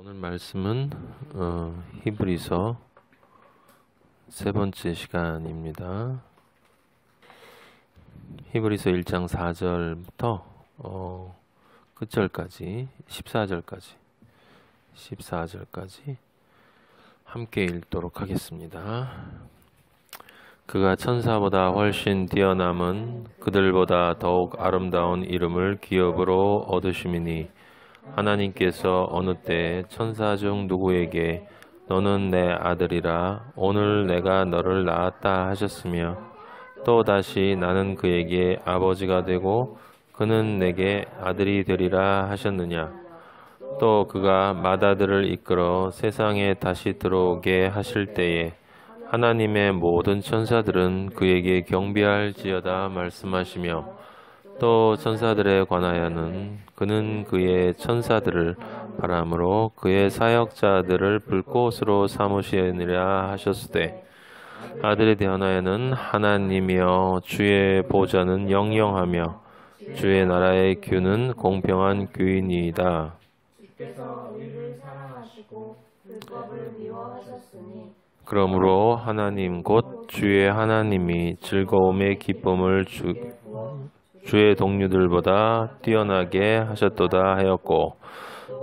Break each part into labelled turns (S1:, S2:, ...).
S1: 오늘 말씀은 히브리서 세 번째 시간입니다. 히브리서 1장 4절부터 끝절까지 14절까지 함께 읽도록 하겠습니다. 그가 천사보다 훨씬 뛰어남은 그들보다 더욱 아름다운 이름을 기업으로 얻으심이니 하나님께서 어느 때 천사 중 누구에게 너는 내 아들이라 오늘 내가 너를 낳았다 하셨으며 또 다시 나는 그에게 아버지가 되고 그는 내게 아들이 되리라 하셨느냐. 또 그가 맏아들을 이끌어 세상에 다시 들어오게 하실 때에 하나님의 모든 천사들은 그에게 경배할지어다 말씀하시며 또 천사들에 관하여는 그는 그의 천사들을 바람으로 그의 사역자들을 불꽃으로 삼으시니라 하셨으되 아들에 대하여는 하나님이여 주의 보좌는 영영하며 주의 나라의 규는 공평한 규이니이다.
S2: 주께서 우리를 사랑하시고 율법을 미워하셨으니
S1: 그러므로 하나님 곧 주의 하나님이 즐거움의 기쁨을 주의 동료들보다 뛰어나게 하셨도다 하였고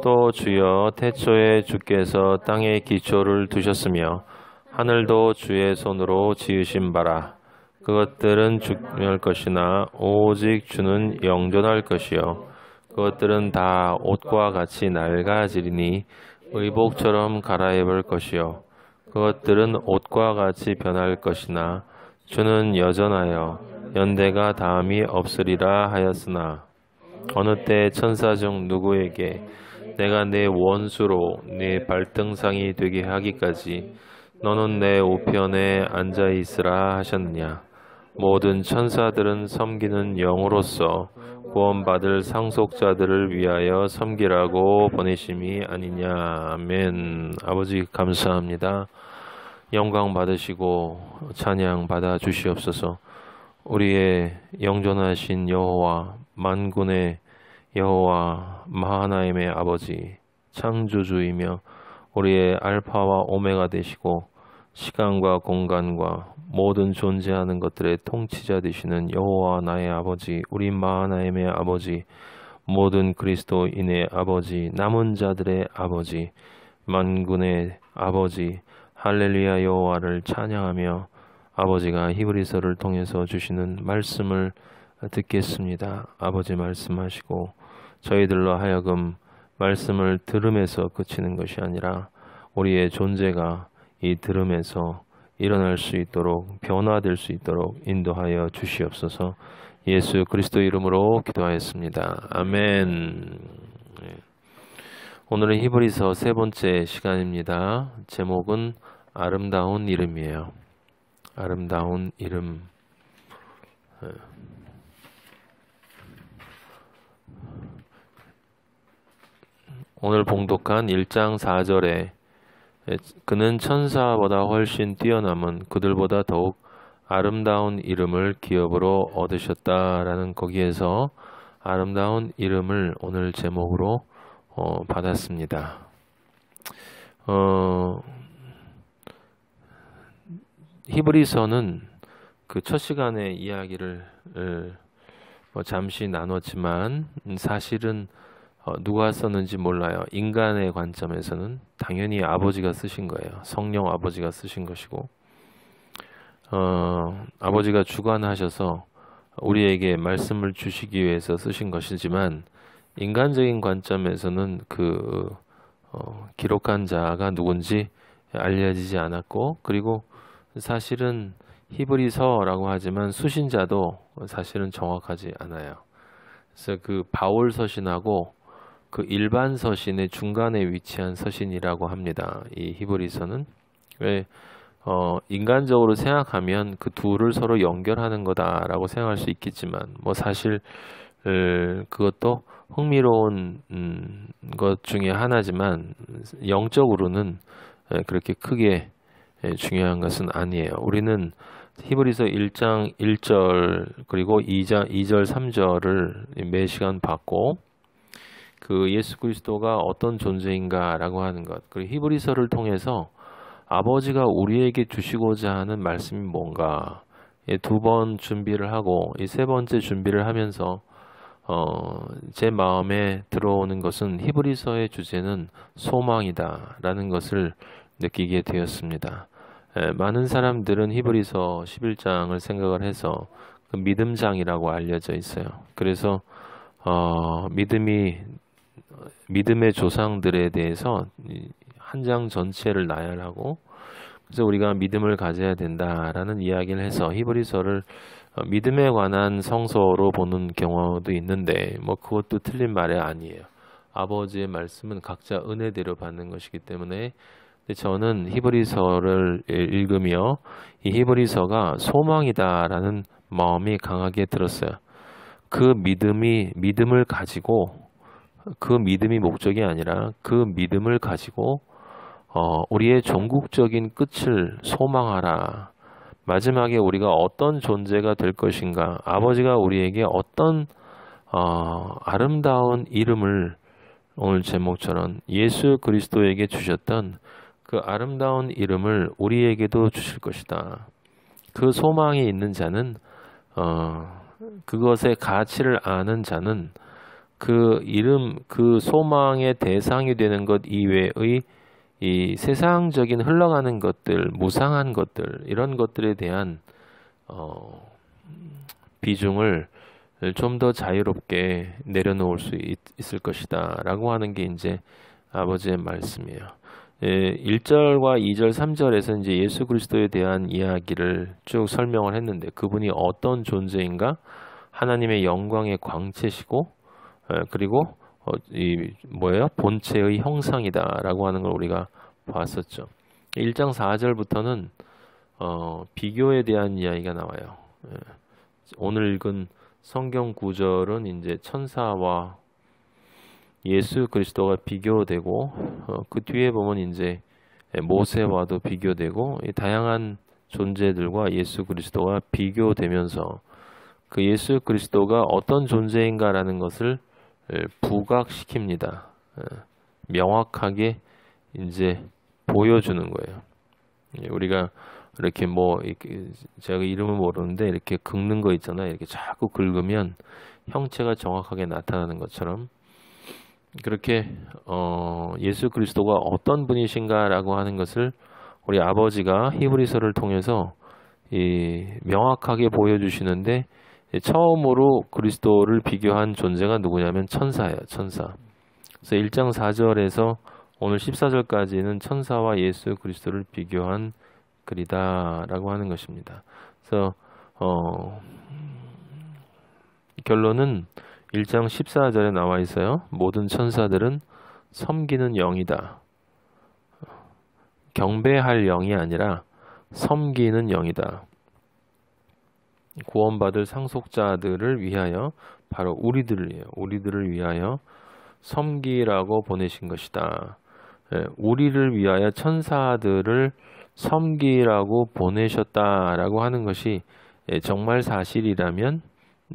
S1: 또 주여 태초에 주께서 땅에 기초를 두셨으며 하늘도 주의 손으로 지으신 바라. 그것들은 죽을 것이나 오직 주는 영존할 것이요 그것들은 다 옷과 같이 낡아지리니 의복처럼 갈아입을 것이요 그것들은 옷과 같이 변할 것이나 주는 여전하여 연대가 다함이 없으리라 하였으나 어느 때 천사 중 누구에게 내가 내 원수로 네 발등상이 되게 하기까지 너는 내 우편에 앉아 있으라 하셨느냐. 모든 천사들은 섬기는 영으로서 구원받을 상속자들을 위하여 섬기라고 보내심이 아니냐. 아멘. 아버지 감사합니다. 영광 받으시고 찬양 받아 주시옵소서. 우리의 영존하신 여호와 만군의 여호와 하나님의 아버지 창조주이며 우리의 알파와 오메가 되시고 시간과 공간과 모든 존재하는 것들의 통치자 되시는 여호와 나의 아버지 우리 하나님의 아버지 모든 그리스도인의 아버지 남은 자들의 아버지 만군의 아버지 할렐루야 여호와를 찬양하며 아버지가 히브리서를 통해서 주시는 말씀을 듣겠습니다. 아버지 말씀하시고 저희들로 하여금 말씀을 들음에서 그치는 것이 아니라 우리의 존재가 이 들음에서 일어날 수 있도록 변화될 수 있도록 인도하여 주시옵소서. 예수 그리스도 이름으로 기도하였습니다. 아멘. 오늘은 히브리서 세 번째 시간입니다. 제목은 아름다운 이름이에요. 아름다운 이름. 오늘 봉독한 1장 4절에 그는 천사보다 훨씬 뛰어남은 그들보다 더욱 아름다운 이름을 기업으로 얻으셨다라는 거기에서 아름다운 이름을 오늘 제목으로 받았습니다. 히브리서는 그 첫 시간의 이야기를 잠시 나눴지만 사실은 누가 썼는지 몰라요. 인간의 관점에서는 당연히 아버지가 쓰신 거예요. 성령 아버지가 쓰신 것이고 아버지가 주관하셔서 우리에게 말씀을 주시기 위해서 쓰신 것이지만 인간적인 관점에서는 그 기록한 자가 누군지 알려지지 않았고 그리고 사실은 히브리서라고 하지만 수신자도 사실은 정확하지 않아요. 그래서 그 바울 서신하고 그 일반 서신의 중간에 위치한 서신이라고 합니다. 이 히브리서는 왜 인간적으로 생각하면 그 둘을 서로 연결하는 거다라고 생각할 수 있겠지만 뭐 사실 그것도 흥미로운 것 중에 하나지만 영적으로는 그렇게 크게 중요한 것은 아니에요. 우리는 히브리서 1장 1절 그리고 2절 3절을 매 시간 받고 그 예수 그리스도가 어떤 존재인가라고 하는 것, 그리고 히브리서를 통해서 아버지가 우리에게 주시고자 하는 말씀이 뭔가, 두 번 준비를 하고 이 세 번째 준비를 하면서 제 마음에 들어오는 것은 히브리서의 주제는 소망이다라는 것을 느끼게 되었습니다. 많은 사람들은 히브리서 11장을 생각을 해서 그 믿음장이라고 알려져 있어요. 그래서 믿음의 조상들에 대해서 한 장 전체를 나열하고, 그래서 우리가 믿음을 가져야 된다라는 이야기를 해서 히브리서를 믿음에 관한 성서로 보는 경우도 있는데, 뭐 그것도 틀린 말이 아니에요. 아버지의 말씀은 각자 은혜대로 받는 것이기 때문에, 저는 히브리서를 읽으며 이 히브리서가 소망이다라는 마음이 강하게 들었어요. 그 믿음을 가지고, 그 믿음이 목적이 아니라 그 믿음을 가지고 우리의 종국적인 끝을 소망하라. 마지막에 우리가 어떤 존재가 될 것인가, 아버지가 우리에게 어떤 아름다운 이름을, 오늘 제목처럼 예수 그리스도에게 주셨던 그 아름다운 이름을 우리에게도 주실 것이다. 그 소망이 있는 자는, 그것의 가치를 아는 자는 그 이름, 그 소망의 대상이 되는 것 이외의 이 세상적인 흘러가는 것들, 무상한 것들, 이런 것들에 대한 비중을 좀 더 자유롭게 내려놓을 수 있을 것이다 라고 하는 게 이제 아버지의 말씀이에요. 1절과 2절, 3절에서 이제 예수 그리스도에 대한 이야기를 쭉 설명을 했는데, 그분이 어떤 존재인가, 하나님의 영광의 광채시고, 그리고 본체의 형상이다라고 하는 걸 우리가 봤었죠. 1장 4절부터는 비교에 대한 이야기가 나와요. 오늘 읽은 성경 구절은 이제 천사와 예수 그리스도가 비교되고, 그 뒤에 보면 이제 모세와도 비교되고, 다양한 존재들과 예수 그리스도가 비교되면서 그 예수 그리스도가 어떤 존재인가라는 것을 부각시킵니다. 명확하게 이제 보여주는 거예요. 우리가 이렇게 제가 이름을 모르는데 이렇게 긁는 거 있잖아요. 이렇게 자꾸 긁으면 형체가 정확하게 나타나는 것처럼, 그렇게 예수 그리스도가 어떤 분이신가라고 하는 것을 우리 아버지가 히브리서를 통해서 명확하게 보여주시는데, 처음으로 그리스도를 비교한 존재가 누구냐면 천사예요. 천사. 그래서 1장 4절에서 오늘 14절까지는 천사와 예수 그리스도를 비교한 글이다라고 하는 것입니다. 그래서 결론은 1장 14절에 나와 있어요. 모든 천사들은 섬기는 영이다. 경배할 영이 아니라 섬기는 영이다. 구원받을 상속자들을 위하여, 바로 우리들을 위하여 섬기라고 보내신 것이다. 우리를 위하여 천사들을 섬기라고 보내셨다라고 하는 것이 정말 사실이라면,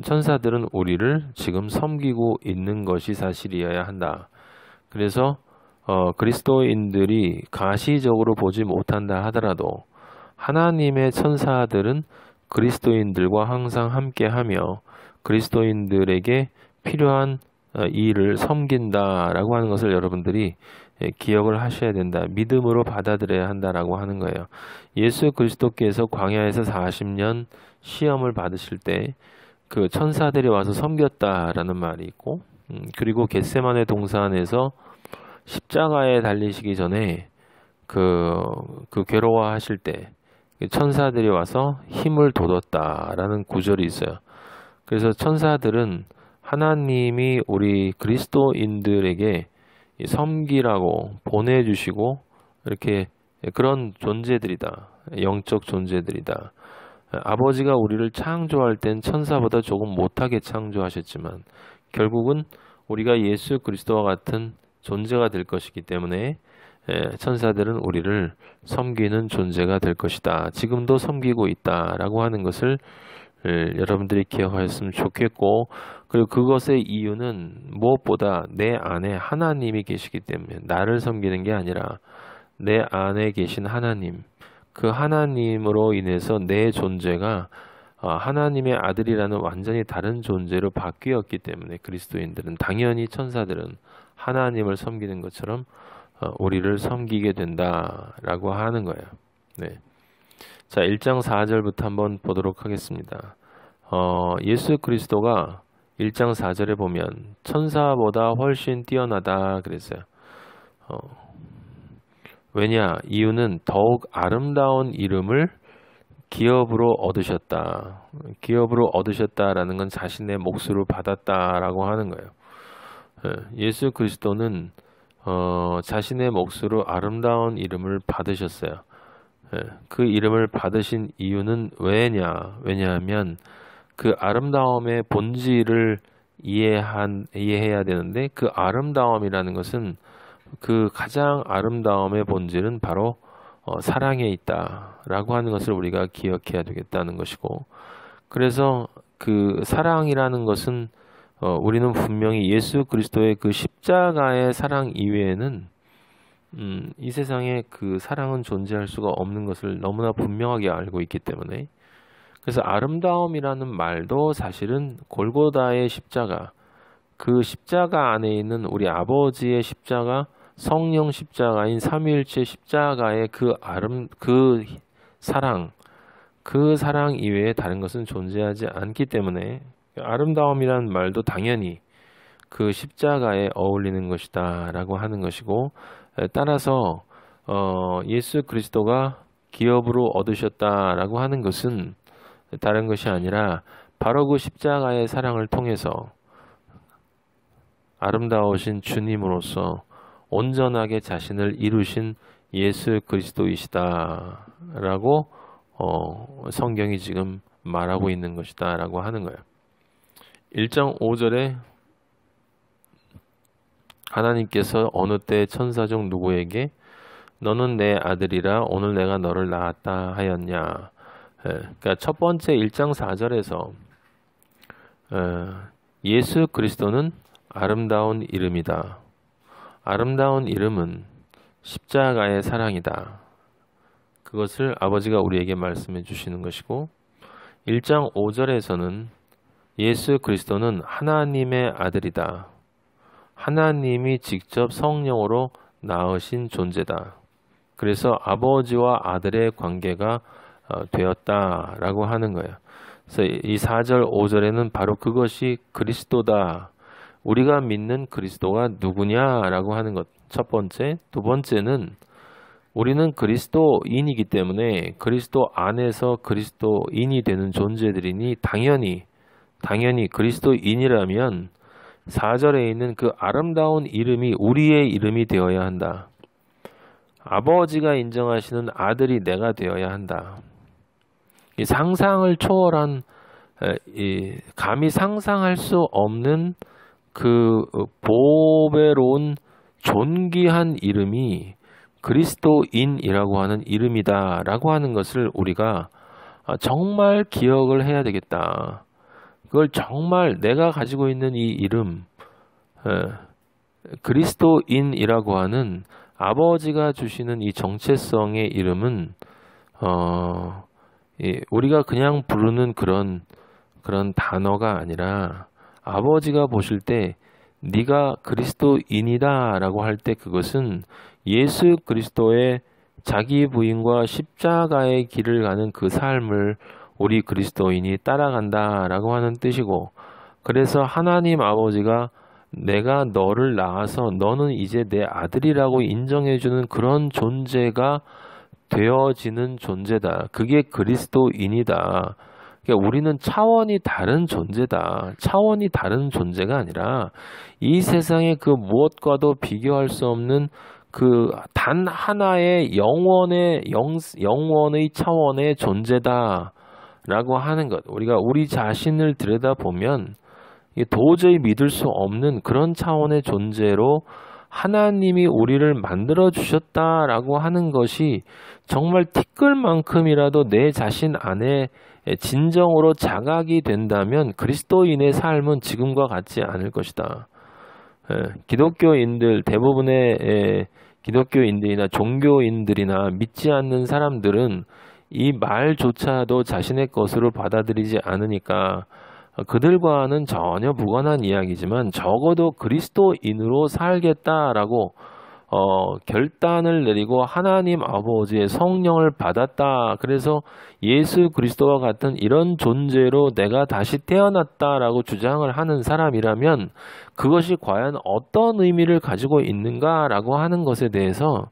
S1: 천사들은 우리를 지금 섬기고 있는 것이 사실이어야 한다. 그래서 그리스도인들이 가시적으로 보지 못한다 하더라도 하나님의 천사들은 그리스도인들과 항상 함께하며 그리스도인들에게 필요한 일을 섬긴다라고 하는 것을 여러분들이 기억을 하셔야 된다. 믿음으로 받아들여야 한다라고 하는 거예요. 예수 그리스도께서 광야에서 40년 시험을 받으실 때 그 천사들이 와서 섬겼다라는 말이 있고, 그리고 겟세마네 동산에서 십자가에 달리시기 전에 그 괴로워하실 때 천사들이 와서 힘을 돋웠다라는 구절이 있어요. 그래서 천사들은 하나님이 우리 그리스도인들에게 섬기라고 보내주시고 이렇게 그런 존재들이다. 영적 존재들이다. 아버지가 우리를 창조할 땐 천사보다 조금 못하게 창조하셨지만 결국은 우리가 예수 그리스도와 같은 존재가 될 것이기 때문에 천사들은 우리를 섬기는 존재가 될 것이다. 지금도 섬기고 있다라고 하는 것을 여러분들이 기억하셨으면 좋겠고, 그리고 그것의 이유는 무엇보다 내 안에 하나님이 계시기 때문에 나를 섬기는 게 아니라 내 안에 계신 하나님, 그 하나님으로 인해서 내 존재가 하나님의 아들이라는 완전히 다른 존재로 바뀌었기 때문에 그리스도인들은, 당연히 천사들은 하나님을 섬기는 것처럼 우리를 섬기게 된다라고 하는 거예요. 네. 자, 1장 4절부터 한번 보도록 하겠습니다. 예수 그리스도가 1장 4절에 보면 천사보다 훨씬 뛰어나다 그랬어요. 왜냐? 이유는 더욱 아름다운 이름을 기업으로 얻으셨다. 기업으로 얻으셨다라는 건 자신의 몫으로 받았다라고 하는 거예요. 예수 그리스도는 자신의 몫으로 아름다운 이름을 받으셨어요. 그 이름을 받으신 이유는 왜냐하면 그 아름다움의 본질을 이해해야 되는데, 그 아름다움이라는 것은, 그 가장 아름다움의 본질은 바로 사랑에 있다라고 하는 것을 우리가 기억해야 되겠다는 것이고, 그래서 그 사랑이라는 것은 우리는 분명히 예수 그리스도의 그 십자가의 사랑 이외에는 이 세상에 그 사랑은 존재할 수가 없는 것을 너무나 분명하게 알고 있기 때문에, 그래서 아름다움이라는 말도 사실은 골고다의 십자가, 그 십자가 안에 있는 우리 아버지의 십자가, 성령 십자가인 삼위일체 십자가의 그 사랑, 그 사랑 이외에 다른 것은 존재하지 않기 때문에 아름다움이라는 말도 당연히 그 십자가에 어울리는 것이다 라고 하는 것이고, 따라서 예수 그리스도가 기업으로 얻으셨다라고 하는 것은 다른 것이 아니라 바로 그 십자가의 사랑을 통해서 아름다우신 주님으로서 온전하게 자신을 이루신 예수 그리스도이시다 라고 성경이 지금 말하고 있는 것이다 라고 하는 거예요. 1장 5절에 하나님께서 어느 때 천사 중 누구에게 너는 내 아들이라 오늘 내가 너를 낳았다 하였냐. 그러니까 첫 번째 1장 4절에서 예수 그리스도는 아름다운 이름이다. 아름다운 이름은 십자가의 사랑이다. 그것을 아버지가 우리에게 말씀해 주시는 것이고, 1장 5절에서는 예수 그리스도는 하나님의 아들이다. 하나님이 직접 성령으로 낳으신 존재다. 그래서 아버지와 아들의 관계가 되었다라고 하는 거예요. 그래서 이 4절, 5절에는 바로 그것이 그리스도다. 우리가 믿는 그리스도가 누구냐라고 하는 것. 첫 번째. 두 번째는 우리는 그리스도인이기 때문에 그리스도 안에서 그리스도인이 되는 존재들이니 당연히 그리스도인이라면 4절에 있는 그 아름다운 이름이 우리의 이름이 되어야 한다. 아버지가 인정하시는 아들이 내가 되어야 한다. 이 상상을 초월한, 감히 상상할 수 없는 그 보배로운 존귀한 이름이 그리스도인이라고 하는 이름이다라고 하는 것을 우리가 정말 기억을 해야 되겠다. 그걸 정말 내가 가지고 있는 이 이름, 그리스도인이라고 하는 아버지가 주시는 이 정체성의 이름은 우리가 그냥 부르는 그런 단어가 아니라 아버지가 보실 때 네가 그리스도인이다 라고 할 때 그것은 예수 그리스도의 자기 부인과 십자가의 길을 가는 그 삶을 우리 그리스도인이 따라간다 라고 하는 뜻이고, 그래서 하나님 아버지가 내가 너를 낳아서 너는 이제 내 아들이라고 인정해주는 그런 존재가 되어지는 존재다. 그게 그리스도인이다. 그러니까 우리는 차원이 다른 존재다. 차원이 다른 존재가 아니라 이 세상의 그 무엇과도 비교할 수 없는 그 단 하나의 영원의 차원의 존재다 라고 하는 것. 우리가 우리 자신을 들여다보면 도저히 믿을 수 없는 그런 차원의 존재로 하나님이 우리를 만들어 주셨다라고 하는 것이 정말 티끌만큼이라도 내 자신 안에 진정으로 자각이 된다면 그리스도인의 삶은 지금과 같지 않을 것이다. 기독교인들 대부분의 기독교인들이나 종교인들이나 믿지 않는 사람들은 이 말조차도 자신의 것으로 받아들이지 않으니까 그들과는 전혀 무관한 이야기지만 적어도 그리스도인으로 살겠다라고 결단을 내리고 하나님 아버지의 성령을 받았다. 그래서 예수 그리스도와 같은 이런 존재로 내가 다시 태어났다라고 주장을 하는 사람이라면 그것이 과연 어떤 의미를 가지고 있는가라고 하는 것에 대해서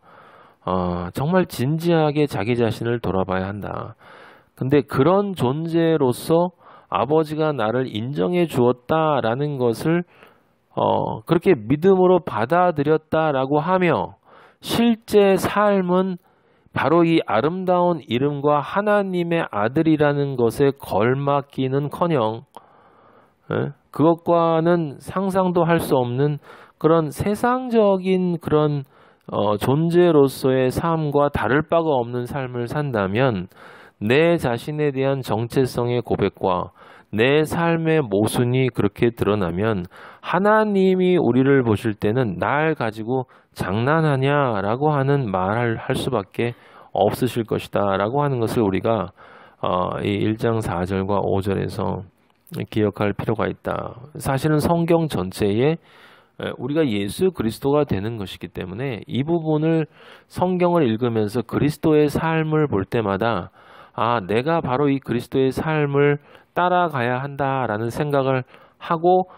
S1: 정말 진지하게 자기 자신을 돌아봐야 한다. 근데 그런 존재로서 아버지가 나를 인정해 주었다라는 것을 그렇게 믿음으로 받아들였다라고 하며 실제 삶은 바로 이 아름다운 이름과 하나님의 아들이라는 것에 걸맞기는커녕 그것과는 상상도 할 수 없는 그런 세상적인 그런 존재로서의 삶과 다를 바가 없는 삶을 산다면 내 자신에 대한 정체성의 고백과 내 삶의 모순이 그렇게 드러나면 하나님이 우리를 보실 때는 날 가지고 장난하냐라고 하는 말을 할 수밖에 없으실 것이다 라고 하는 것을 우리가 이 1장 4절과 5절에서 기억할 필요가 있다. 사실은 성경 전체에 우리가 예수 그리스도가 되는 것이기 때문에 이 부분을 성경을 읽으면서 그리스도의 삶을 볼 때마다 내가 바로 이 그리스도의 삶을 따라가야 한다라는 생각을 하고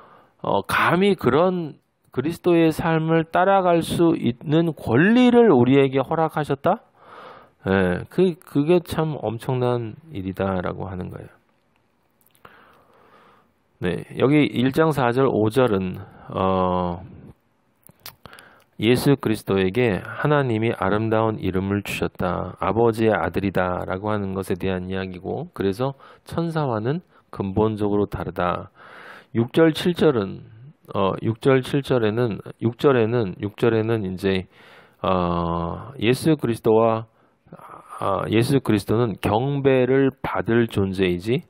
S1: 감히 그런 그리스도의 삶을 따라갈 수 있는 권리를 우리에게 허락하셨다? 그게 참 엄청난 일이다라고 하는 거예요. 네, 여기 1장 4절 5절은 예수 그리스도에게 하나님이 아름다운 이름을 주셨다. 아버지의 아들이다 라고 하는 것에 대한 이야기고 그래서 천사와는 근본적으로 다르다. 6절 7절은 6절에는 이제 예수 그리스도는 경배를 받을 존재이지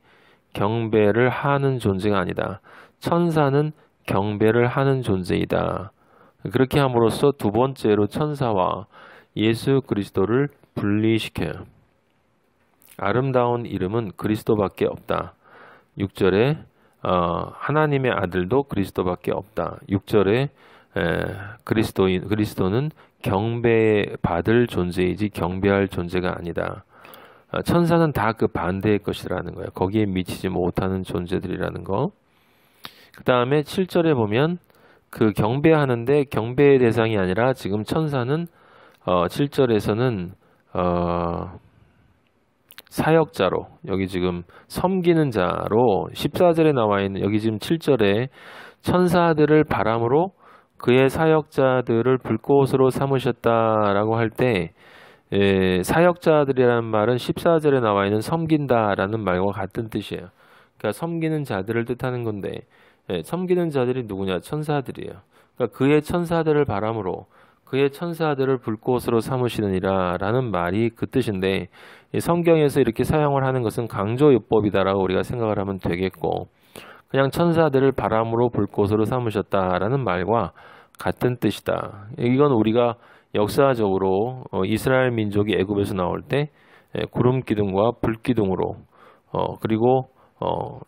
S1: 경배를 하는 존재가 아니다. 천사는 경배를 하는 존재이다. 그렇게 함으로써 두 번째로 천사와 예수 그리스도를 분리시켜요. 아름다운 이름은 그리스도밖에 없다. 6절에 하나님의 아들도 그리스도밖에 없다. 6절에 그리스도는 경배받을 존재이지 경배할 존재가 아니다. 천사는 다 그 반대의 것이라는 거예요. 거기에 미치지 못하는 존재들이라는 거. 그 다음에 7절에 보면 그 경배하는데 경배의 대상이 아니라 지금 천사는 7절에서는 사역자로 여기 지금 섬기는 자로 14절에 나와 있는 여기 지금 7절에 천사들을 바람으로 그의 사역자들을 불꽃으로 삼으셨다라고 할 때 사역자들이라는 말은 14절에 나와 있는 섬긴다라는 말과 같은 뜻이에요. 그러니까 섬기는 자들을 뜻하는 건데 섬기는 자들이 누구냐? 천사들이에요. 그러니까 그의 천사들을 바람으로 그의 천사들을 불꽃으로 삼으시느니라 라는 말이 그 뜻인데 성경에서 이렇게 사용을 하는 것은 강조요법이다라고 우리가 생각을 하면 되겠고 그냥 천사들을 바람으로 불꽃으로 삼으셨다라는 말과 같은 뜻이다. 이건 우리가 역사적으로 이스라엘 민족이 애굽에서 나올 때 구름 기둥과 불 기둥으로 그리고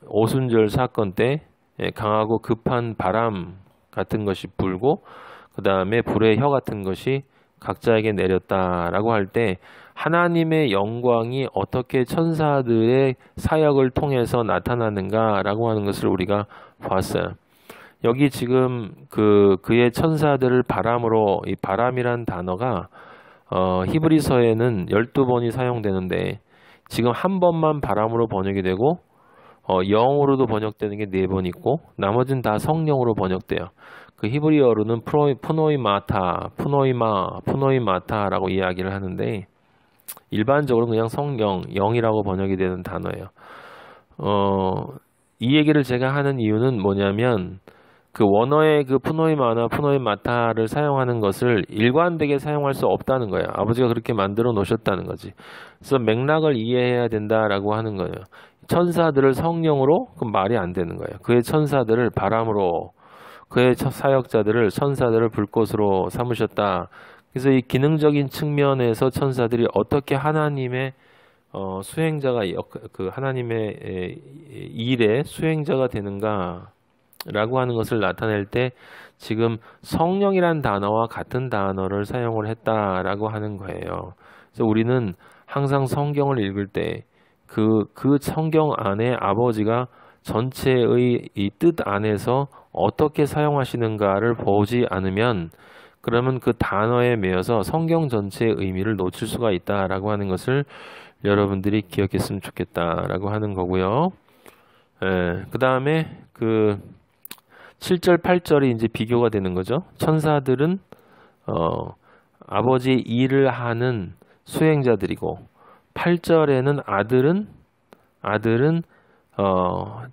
S1: 오순절 사건 때 강하고 급한 바람 같은 것이 불고 그 다음에 불의 혀 같은 것이 각자에게 내렸다라고 할 때 하나님의 영광이 어떻게 천사들의 사역을 통해서 나타나는가라고 하는 것을 우리가 봤어요. 여기 지금 그의 천사들을 바람으로 이 바람이란 단어가 히브리서에는 12번이 사용되는데 지금 한 번만 바람으로 번역이 되고 영어로도 번역되는 게 4번 있고 나머지는 다 성령으로 번역돼요. 그 히브리어로는 푸노이마타라고 이야기를 하는데 일반적으로 그냥 성령, 영이라고 번역이 되는 단어예요. 이 얘기를 제가 하는 이유는 뭐냐면 그 원어의 그 푸노이마타를 사용하는 것을 일관되게 사용할 수 없다는 거예요. 아버지가 그렇게 만들어 놓으셨다는 거지. 그래서 맥락을 이해해야 된다라고 하는 거예요. 천사들을 성령으로? 그럼 말이 안 되는 거예요. 그의 천사들을 바람으로, 그의 사역자들을 천사들을 불꽃으로 삼으셨다. 그래서 이 기능적인 측면에서 천사들이 어떻게 하나님의 수행자가 그 하나님의 일의 수행자가 되는가라고 하는 것을 나타낼 때 지금 성령이란 단어와 같은 단어를 사용을 했다라고 하는 거예요. 그래서 우리는 항상 성경을 읽을 때 그 성경 안에 아버지가 전체의 이 뜻 안에서 어떻게 사용하시는가를 보지 않으면 그러면 그 단어에 매여서 성경 전체의 의미를 놓칠 수가 있다라고 하는 것을 여러분들이 기억했으면 좋겠다라고 하는 거고요. 그 다음에 그 7절, 8절이 이제 비교가 되는 거죠. 천사들은 아버지의 일을 하는 수행자들이고 8절에는 아들은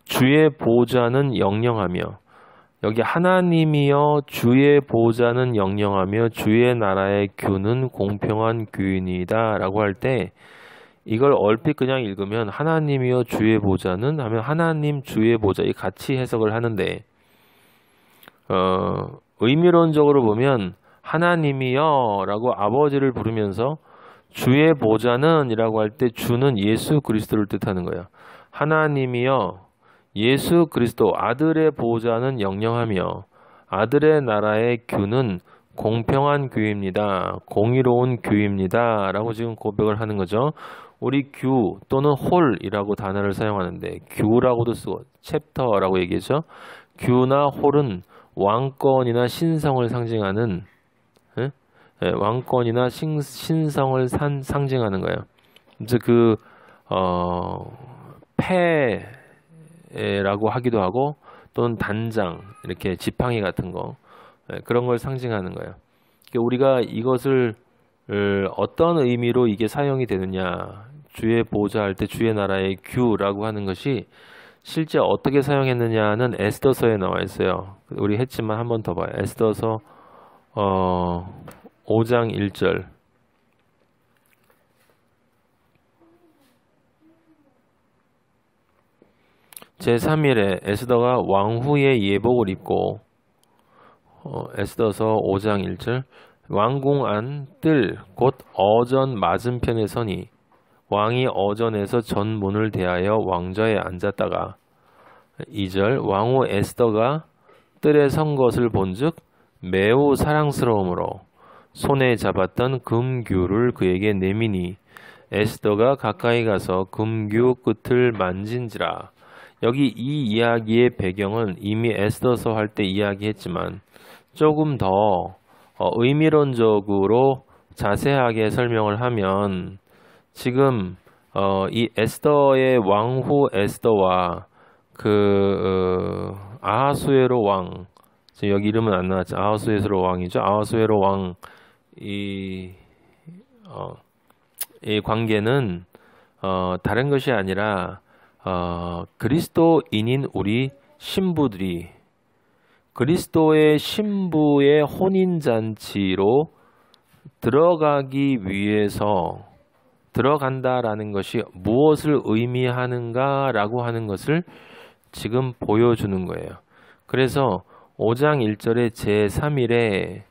S1: 주의 보좌는 영영하며 여기 하나님이여 주의 보좌는 영영하며 주의 나라의 규는 공평한 규이니이다 라고 할 때 이걸 얼핏 그냥 읽으면 하나님이여 주의 보좌는 하면 하나님 주의 보좌 이 같이 해석을 하는데 의미론적으로 보면 하나님이여 라고 아버지를 부르면서 주의 보좌는 이라고 할 때 주는 예수 그리스도를 뜻하는 거예요. 하나님이여 예수 그리스도 아들의 보좌는 영영하며 아들의 나라의 규는 공평한 규입니다. 공의로운 규입니다. 라고 지금 고백을 하는 거죠. 우리 규 또는 홀이라고 단어를 사용하는데 규라고도 쓰고 챕터라고 얘기하죠. 규나 홀은 왕권이나 신성을 상징하는 왕권이나 신성을 상징하는 거예요. 이제 패라고 하기도 하고 또는 단장 이렇게 지팡이 같은 거 그런 걸 상징하는 거예요. 그러니까 우리가 이것을 어떤 의미로 이게 사용이 되느냐 주의 보좌 할 때 주의 나라의 규라고 하는 것이 실제 어떻게 사용했느냐는 에스더서에 나와 있어요. 우리 했지만 한 번 더 봐요. 에스더서 5장 1절 제3일에 에스더가 왕후의 예복을 입고 에스더서 5장 1절 왕궁 안 뜰 곧 어전 맞은편에 서니 왕이 어전에서 전문을 대하여 왕좌에 앉았다가 2절 왕후 에스더가 뜰에 선 것을 본즉 매우 사랑스러움으로 손에 잡았던 금규를 그에게 내미니 에스더가 가까이 가서 금규 끝을 만진지라. 여기 이 이야기의 배경은 이미 에스더서 할 때 이야기했지만 조금 더 의미론적으로 자세하게 설명을 하면 지금 이 에스더의 왕후 에스더와 아하수에로 왕 여기 이름은 안 나왔죠. 아하수에로 왕이죠. 아하수에로 왕 이 관계는 다른 것이 아니라 그리스도인인 우리 신부들이 그리스도의 신부의 혼인잔치로 들어가기 위해서 들어간다라는 것이 무엇을 의미하는가라고 하는 것을 지금 보여주는 거예요. 그래서 5장 1절의 제3일에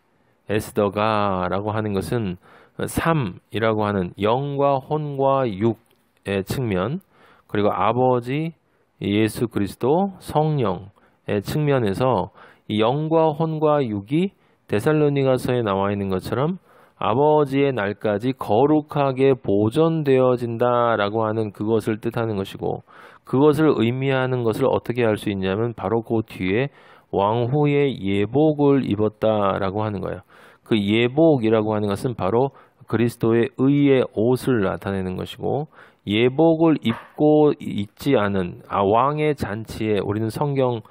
S1: 에스더가 라고 하는 것은 3이라고 하는 영과 혼과 육의 측면 그리고 아버지 예수 그리스도 성령의 측면에서 이 영과 혼과 육이 데살로니가서에 나와 있는 것처럼 아버지의 날까지 거룩하게 보존되어진다라고 하는 그것을 뜻하는 것이고 그것을 의미하는 것을 어떻게 알 수 있냐면 바로 그 뒤에 왕후의 예복을 입었다라고 하는 거예요. 그 예복이라고 하는 것은 바로 그리스도의 의의 옷을 나타내는 것이고 예복을 입고 있지 않은 왕의 잔치에 우리는 성경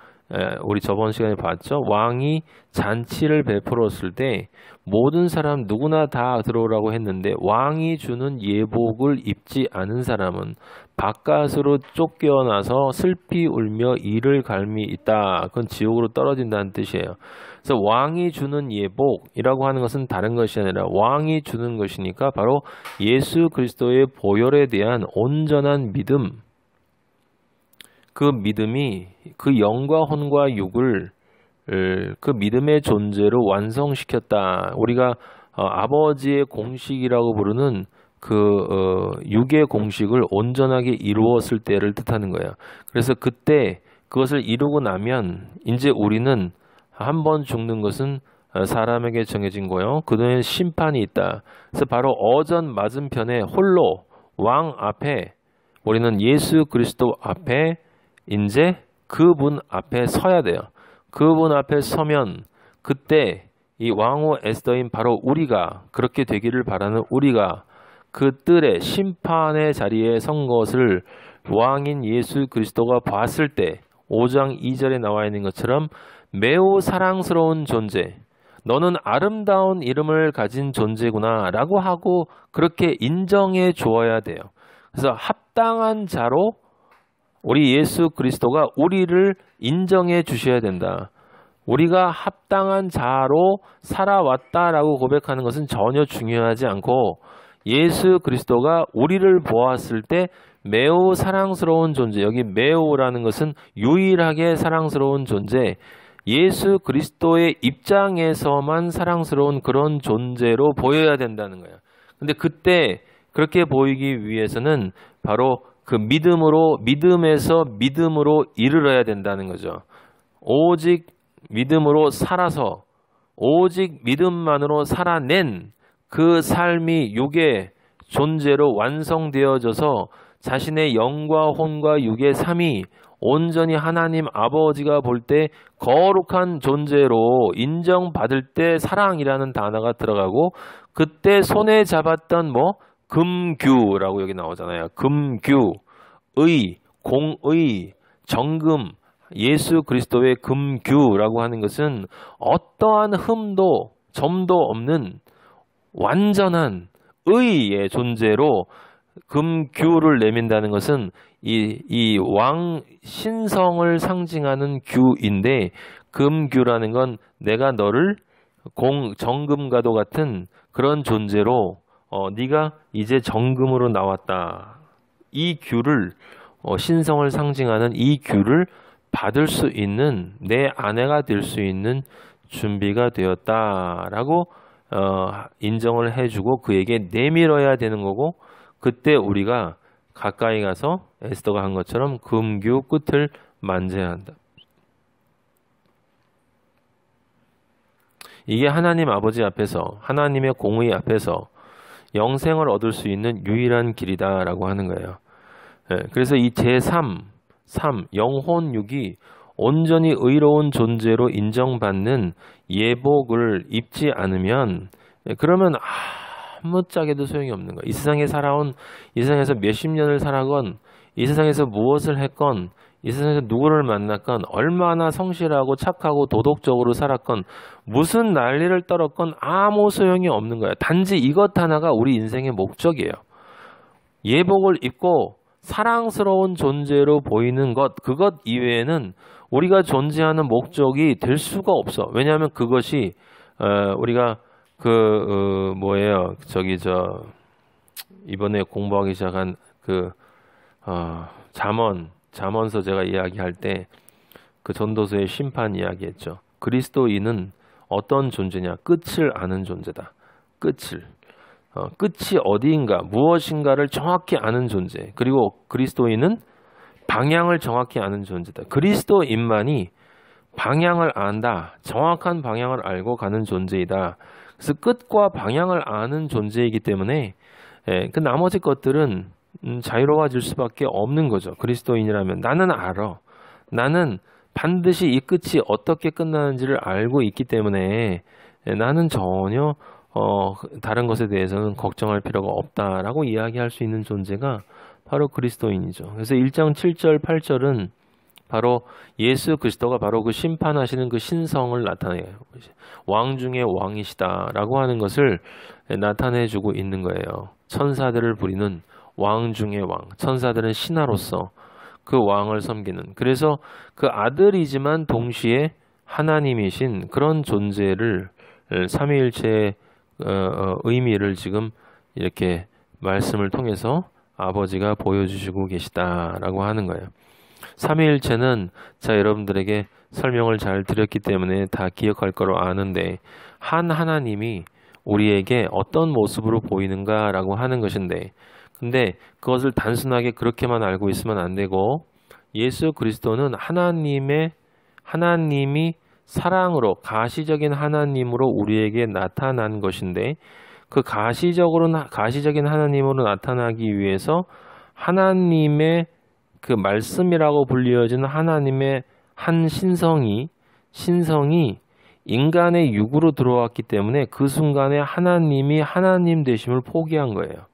S1: 우리 저번 시간에 봤죠. 왕이 잔치를 베풀었을 때 모든 사람 누구나 다 들어오라고 했는데 왕이 주는 예복을 입지 않은 사람은 바깥으로 쫓겨나서 슬피 울며 이를 갈미 있다. 그건 지옥으로 떨어진다는 뜻이에요. 그래서 왕이 주는 예복이라고 하는 것은 다른 것이 아니라 왕이 주는 것이니까 바로 예수 그리스도의 보혈에 대한 온전한 믿음 그 믿음이 그 영과 혼과 육을 그 믿음의 존재로 완성시켰다. 우리가 아버지의 공식이라고 부르는 그 육의 공식을 온전하게 이루었을 때를 뜻하는 거예요. 그래서 그때 그것을 이루고 나면 이제 우리는 한 번 죽는 것은 사람에게 정해진 거요. 그동안 심판이 있다. 그래서 바로 어전 맞은편에 홀로 왕 앞에 우리는 예수 그리스도 앞에 이제 그분 앞에 서야 돼요. 그분 앞에 서면 그때 이 왕후 에스더인 바로 우리가 그렇게 되기를 바라는 우리가 그 뜰에 심판의 자리에 선 것을 왕인 예수 그리스도가 봤을 때 5장 2절에 나와 있는 것처럼 매우 사랑스러운 존재, 너는 아름다운 이름을 가진 존재구나 라고 하고 그렇게 인정해 주어야 돼요. 그래서 합당한 자로 우리 예수 그리스도가 우리를 인정해 주셔야 된다. 우리가 합당한 자로 살아왔다라고 고백하는 것은 전혀 중요하지 않고 예수 그리스도가 우리를 보았을 때 매우 사랑스러운 존재, 여기 매우라는 것은 유일하게 사랑스러운 존재, 예수 그리스도의 입장에서만 사랑스러운 그런 존재로 보여야 된다는 거예요. 근데 그때 그렇게 보이기 위해서는 바로 그 믿음에서 믿음으로 이르러야 된다는 거죠. 오직 믿음으로 살아서 오직 믿음만으로 살아낸 그 삶이 육의 존재로 완성되어져서 자신의 영과 혼과 육의 삶이 온전히 하나님 아버지가 볼 때 거룩한 존재로 인정받을 때 사랑이라는 단어가 들어가고 그때 손에 잡았던 금규라고 여기 나오잖아요. 금규, 의, 공의, 정금, 예수 그리스도의 금규라고 하는 것은 어떠한 흠도 점도 없는 완전한 의의 존재로 금규를 내민다는 것은 이 왕 신성을 상징하는 규인데 금규라는 건 내가 너를 정금과도 같은 그런 존재로 네가 이제 정금으로 나왔다. 이 규를 신성을 상징하는 이 규를 받을 수 있는 내 아내가 될 수 있는 준비가 되었다라고 인정을 해주고 그에게 내밀어야 되는 거고 그때 우리가 가까이 가서 에스더가 한 것처럼 금규 끝을 만져야 한다. 이게 하나님 아버지 앞에서 하나님의 공의 앞에서 영생을 얻을 수 있는 유일한 길이다라고 하는 거예요. 그래서 이 제3 영혼육이 온전히 의로운 존재로 인정받는 예복을 입지 않으면 그러면 아무짝에도 소용이 없는 거예요. 이 세상에 살아온 이 세상에서 몇십 년을 살아건 이 세상에서 무엇을 했건 이 세상에서 누구를 만났건 얼마나 성실하고 착하고 도덕적으로 살았건 무슨 난리를 떨었건 아무 소용이 없는 거예요. 단지 이것 하나가 우리 인생의 목적이에요. 예복을 입고 사랑스러운 존재로 보이는 것, 그것 이외에는 우리가 존재하는 목적이 될 수가 없어. 왜냐하면 그것이 우리가 이번에 공부하기 시작한 잠언서 제가 이야기할 때 그 전도서의 심판 이야기했죠. 그리스도인은 어떤 존재냐? 끝을 아는 존재다. 끝이 어디인가, 무엇인가를 정확히 아는 존재. 그리고 그리스도인은 방향을 정확히 아는 존재다. 그리스도인만이 방향을 안다. 정확한 방향을 알고 가는 존재이다. 그래서 끝과 방향을 아는 존재이기 때문에 그 나머지 것들은 자유로워질 수밖에 없는 거죠. 그리스도인이라면 나는 알아. 나는 반드시 이 끝이 어떻게 끝나는지를 알고 있기 때문에 나는 전혀 다른 것에 대해서는 걱정할 필요가 없다라고 이야기할 수 있는 존재가 바로 그리스도인이죠. 그래서 1장 7절 8절은 바로 예수 그리스도가 바로 그 심판하시는 그 신성을 나타내요. 왕 중에 왕이시다라고 하는 것을 나타내주고 있는 거예요. 천사들을 부리는 왕 중의 왕. 천사들은 신하로서 그 왕을 섬기는. 그래서 그 아들이지만 동시에 하나님이신 그런 존재를 삼위일체의 의미를 지금 이렇게 말씀을 통해서 아버지가 보여주시고 계시다라고 하는 거예요. 삼위일체는 자 여러분들에게 설명을 잘 드렸기 때문에 다 기억할 거로 아는데 한 하나님이 우리에게 어떤 모습으로 보이는가라고 하는 것인데 근데 그것을 단순하게 그렇게만 알고 있으면 안 되고 예수 그리스도는 하나님이 사랑으로 가시적인 하나님으로 우리에게 나타난 것인데 그 가시적인 하나님으로 나타나기 위해서 하나님의 그 말씀이라고 불리어지는 하나님의 한 신성이 인간의 육으로 들어왔기 때문에 그 순간에 하나님이 하나님 되심을 포기한 거예요.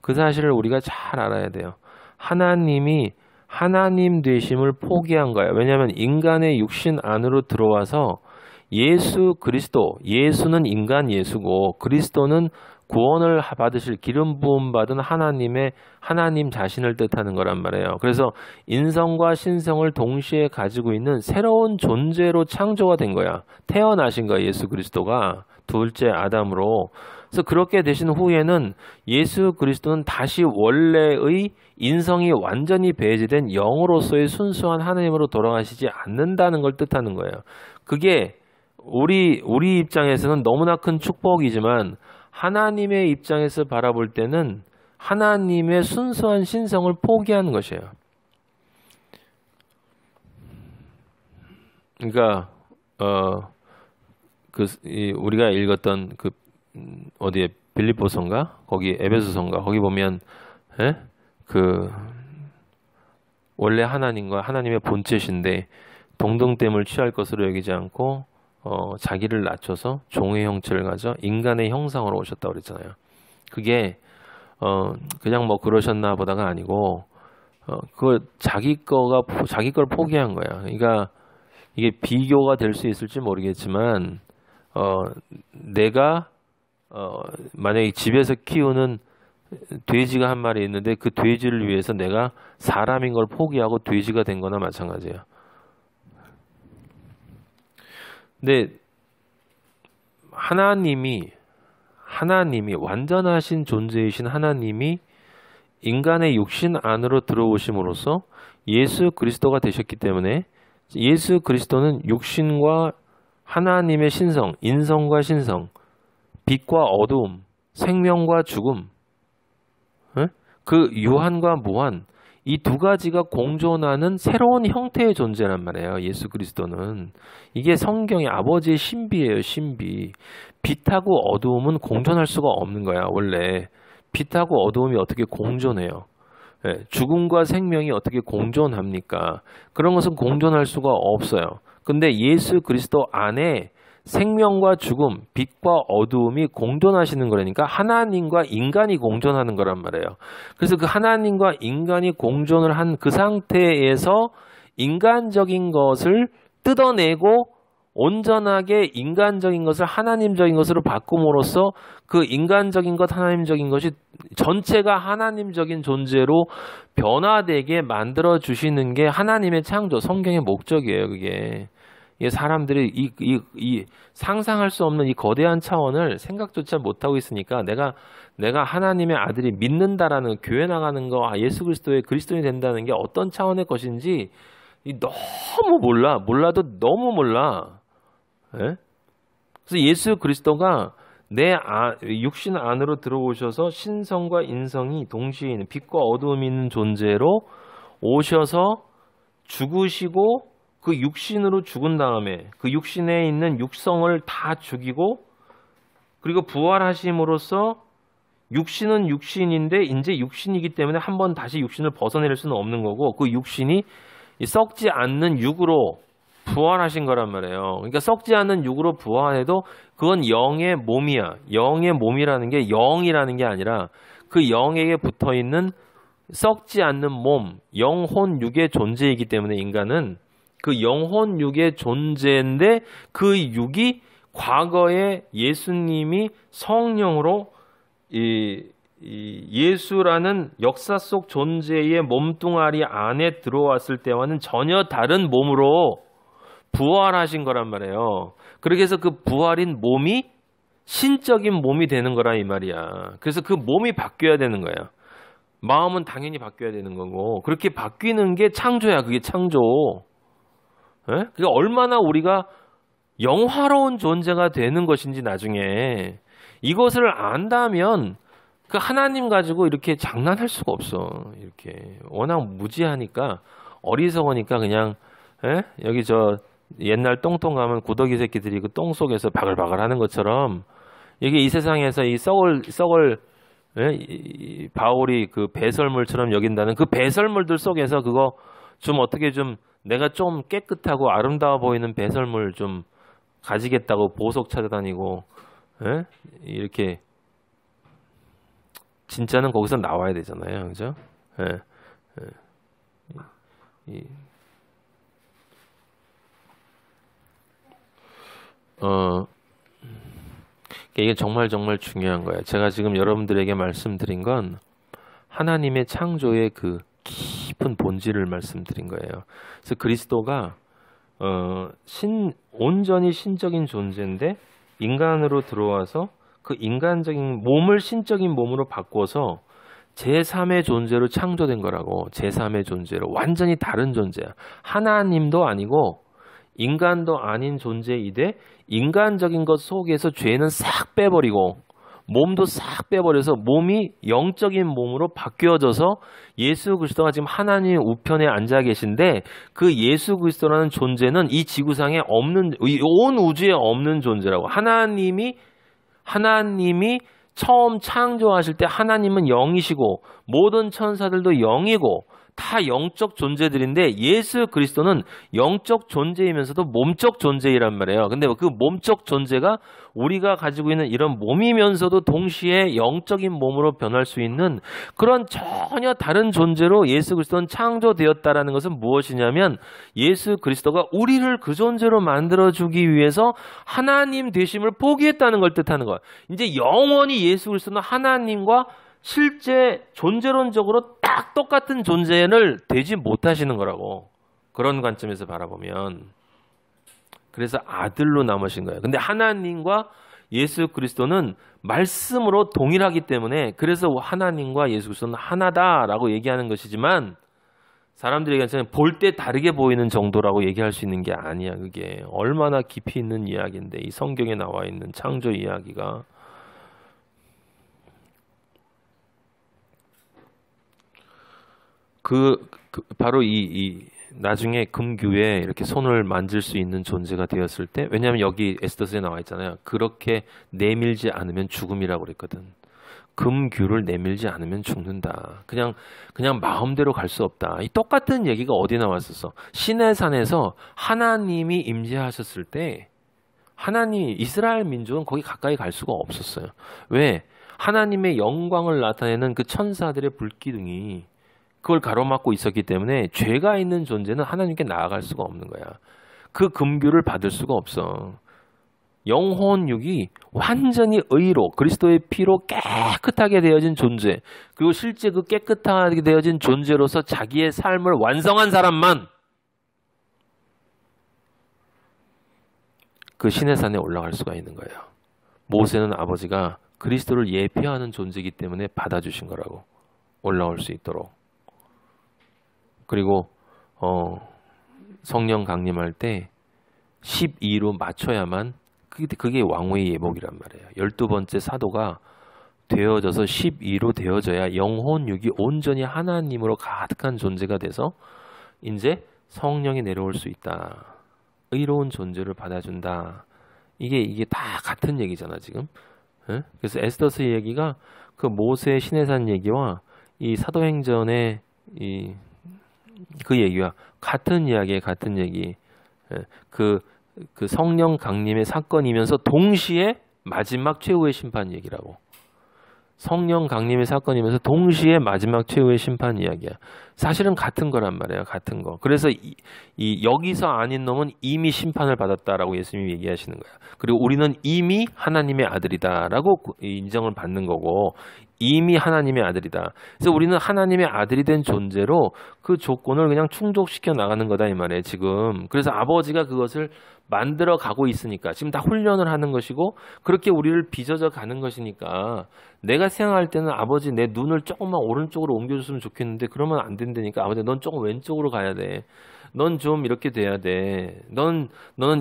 S1: 그 사실을 우리가 잘 알아야 돼요. 하나님이 하나님 되심을 포기한 거예요. 왜냐하면 인간의 육신 안으로 들어와서 예수 그리스도, 예수는 인간 예수고 그리스도는 구원을 받으실 기름 부음 받은 하나님 자신을 뜻하는 거란 말이에요. 그래서 인성과 신성을 동시에 가지고 있는 새로운 존재로 창조가 된 거야. 태어나신 거야, 예수 그리스도가. 둘째 아담으로. 그래서 그렇게 되신 후에는 예수 그리스도는 다시 원래의 인성이 완전히 배제된 영으로서의 순수한 하나님으로 돌아가시지 않는다는 걸 뜻하는 거예요. 그게 우리 입장에서는 너무나 큰 축복이지만 하나님의 입장에서 바라볼 때는 하나님의 순수한 신성을 포기하는 것이에요. 그러니까 우리가 읽었던 어디에 빌립보서인가 거기 에베소서인가 거기 보면 원래 하나님의 본체신데 동등됨을 취할 것으로 여기지 않고 자기를 낮춰서 종의 형체를 가져 인간의 형상으로 오셨다고 그랬잖아요. 그게 그냥 뭐 그러셨나 보다가 아니고 자기 걸 포기한 거야. 그러니까 이게 비교가 될 수 있을지 모르겠지만 내가 만약에 집에서 키우는 돼지가 한 마리 있는데 그 돼지를 위해서 내가 사람인 걸 포기하고 돼지가 된 거나 마찬가지예요. 근데 하나님이 완전하신 존재이신 하나님이 인간의 육신 안으로 들어오심으로써 예수 그리스도가 되셨기 때문에 예수 그리스도는 육신과 하나님의 신성, 인성과 신성, 빛과 어두움, 생명과 죽음, 그 유한과 무한 이 두 가지가 공존하는 새로운 형태의 존재란 말이에요. 예수 그리스도는. 이게 성경의 아버지의 신비예요. 신비. 빛하고 어두움은 공존할 수가 없는 거야. 원래. 빛하고 어두움이 어떻게 공존해요. 죽음과 생명이 어떻게 공존합니까? 그런 것은 공존할 수가 없어요. 근데 예수 그리스도 안에 생명과 죽음, 빛과 어두움이 공존하시는 거라니까 하나님과 인간이 공존하는 거란 말이에요. 그래서 그 하나님과 인간이 공존을 한 그 상태에서 인간적인 것을 뜯어내고 온전하게 인간적인 것을 하나님적인 것으로 바꿈으로써 그 인간적인 것, 하나님적인 것이 전체가 하나님적인 존재로 변화되게 만들어 주시는 게 하나님의 창조, 성경의 목적이에요. 그게. 사람들이 이 상상할 수 없는 이 거대한 차원을 생각조차 못하고 있으니까 내가 하나님의 아들이 믿는다라는 교회 나가는 거, 예수 그리스도의 그리스도인이 된다는 게 어떤 차원의 것인지 너무 몰라도 너무 몰라. 예? 그래서 예수 그리스도가 내 육신 안으로 들어오셔서 신성과 인성이 동시에 있는 빛과 어두움이 있는 존재로 오셔서 죽으시고 그 육신으로 죽은 다음에 그 육신에 있는 육성을 다 죽이고 그리고 부활하심으로써 육신은 육신인데 이제 육신이기 때문에 한번 다시 육신을 벗어낼 수는 없는 거고 그 육신이 썩지 않는 육으로 부활하신 거란 말이에요. 그러니까 썩지 않는 육으로 부활해도 그건 영의 몸이야. 영의 몸이라는 게 영이라는 게 아니라 그 영에게 붙어있는 썩지 않는 몸, 영혼 육의 존재이기 때문에 인간은 그 영혼 육의 존재인데 그 육이 과거에 예수님이 성령으로 예수라는 역사 속 존재의 몸뚱아리 안에 들어왔을 때와는 전혀 다른 몸으로 부활하신 거란 말이에요. 그렇게 해서 그 부활인 몸이 신적인 몸이 되는 거라 이 말이야. 그래서 그 몸이 바뀌어야 되는 거예요. 마음은 당연히 바뀌어야 되는 거고 그렇게 바뀌는 게 창조야. 그게 창조. 예? 그게 얼마나 우리가 영화로운 존재가 되는 것인지 나중에 이것을 안다면 그 하나님 가지고 이렇게 장난할 수가 없어. 이렇게 워낙 무지하니까 어리석으니까 그냥 예? 여기 저 옛날 똥통 가면 구더기 새끼들이 그 똥 속에서 바글바글 하는 것처럼 이게 이 세상에서 이 썩을 예? 이 바울이 그 배설물처럼 여긴다는 그 배설물들 속에서 그거 좀 어떻게 좀 내가 좀 깨끗하고 아름다워 보이는 배설물 좀 가지겠다고 보석 찾아다니고 예? 이렇게 진짜는 거기서 나와야 되잖아요. 그죠? 예. 예. 이게 정말 중요한 거예요. 제가 지금 여러분들에게 말씀드린 건 하나님의 창조의 그 깊은 본질을 말씀드린 거예요. 그래서 그리스도가 온전히 신적인 존재인데 인간으로 들어와서 그 인간적인 몸을 신적인 몸으로 바꿔서 제3의 존재로 창조된 거라고. 제3의 존재로 완전히 다른 존재야. 하나님도 아니고 인간도 아닌 존재이되 인간적인 것 속에서 죄는 싹 빼버리고 몸도 싹 빼버려서 몸이 영적인 몸으로 바뀌어져서 예수 그리스도가 지금 하나님 우편에 앉아 계신데 그 예수 그리스도라는 존재는 이 지구상에 없는, 온 우주에 없는 존재라고. 하나님이 처음 창조하실 때 하나님은 영이시고 모든 천사들도 영이고 다 영적 존재들인데 예수 그리스도는 영적 존재이면서도 몸적 존재이란 말이에요. 근데 그 몸적 존재가 우리가 가지고 있는 이런 몸이면서도 동시에 영적인 몸으로 변할 수 있는 그런 전혀 다른 존재로 예수 그리스도는 창조되었다라는 것은 무엇이냐면 예수 그리스도가 우리를 그 존재로 만들어주기 위해서 하나님 되심을 포기했다는 걸 뜻하는 거예요. 이제 영원히 예수 그리스도는 하나님과 실제 존재론적으로 딱 똑같은 존재를 되지 못하시는 거라고. 그런 관점에서 바라보면. 그래서 아들로 남으신 거예요. 근데 하나님과 예수 그리스도는 말씀으로 동일하기 때문에 그래서 하나님과 예수 그리스도는 하나다라고 얘기하는 것이지만 사람들에게는 볼 때 다르게 보이는 정도라고 얘기할 수 있는 게 아니야. 그게 얼마나 깊이 있는 이야기인데 이 성경에 나와 있는 창조 이야기가. 바로 이 나중에 금규에 이렇게 손을 만질 수 있는 존재가 되었을 때, 왜냐하면 여기 에스더스에 나와 있잖아요. 그렇게 내밀지 않으면 죽음이라고 그랬거든. 금규를 내밀지 않으면 죽는다. 그냥 마음대로 갈 수 없다. 이 똑같은 얘기가 어디 나왔었어? 시내산에서 하나님이 임재하셨을 때 이스라엘 민족은 거기 가까이 갈 수가 없었어요. 왜? 하나님의 영광을 나타내는 그 천사들의 불기둥이 그걸 가로막고 있었기 때문에 죄가 있는 존재는 하나님께 나아갈 수가 없는 거야. 그 금규를 받을 수가 없어. 영혼육이 완전히 의로 그리스도의 피로 깨끗하게 되어진 존재, 그리고 실제 그 깨끗하게 되어진 존재로서 자기의 삶을 완성한 사람만 그 시내산에 올라갈 수가 있는 거예요. 모세는 아버지가 그리스도를 예표하는 존재이기 때문에 받아주신 거라고. 올라올 수 있도록. 그리고 성령 강림할 때 12로 맞춰야만 그게 왕후의 예복이란 말이에요. 12번째 사도가 되어져서 12로 되어져야 영혼육이 온전히 하나님으로 가득한 존재가 돼서 이제 성령이 내려올 수 있다. 의로운 존재를 받아준다. 이게 다 같은 얘기잖아 지금. 에? 그래서 에스더스 얘기가 그 모세 시내산 얘기와 이 사도행전의 그 얘기와 같은 이야기에 같은 얘기. 그 성령 강림의 사건이면서 동시에 마지막 최후의 심판 얘기라고. 성령 강림의 사건이면서 동시에 마지막 최후의 심판 이야기야. 사실은 같은 거란 말이야. 같은 거. 그래서 여기서 아닌 놈은 이미 심판을 받았다라고 예수님이 얘기하시는 거야. 그리고 우리는 이미 하나님의 아들이다라고 인정을 받는 거고, 이미 하나님의 아들이다. 그래서 우리는 하나님의 아들이 된 존재로 그 조건을 그냥 충족시켜 나가는 거다 이 말이에요, 지금. 그래서 아버지가 그것을 만들어 가고 있으니까 지금 다 훈련을 하는 것이고 그렇게 우리를 빚어져 가는 것이니까 내가 생각할 때는 아버지 내 눈을 조금만 오른쪽으로 옮겨줬으면 좋겠는데 그러면 안 된다니까. 아버지 넌 조금 왼쪽으로 가야 돼. 넌 좀 이렇게 돼야 돼. 너는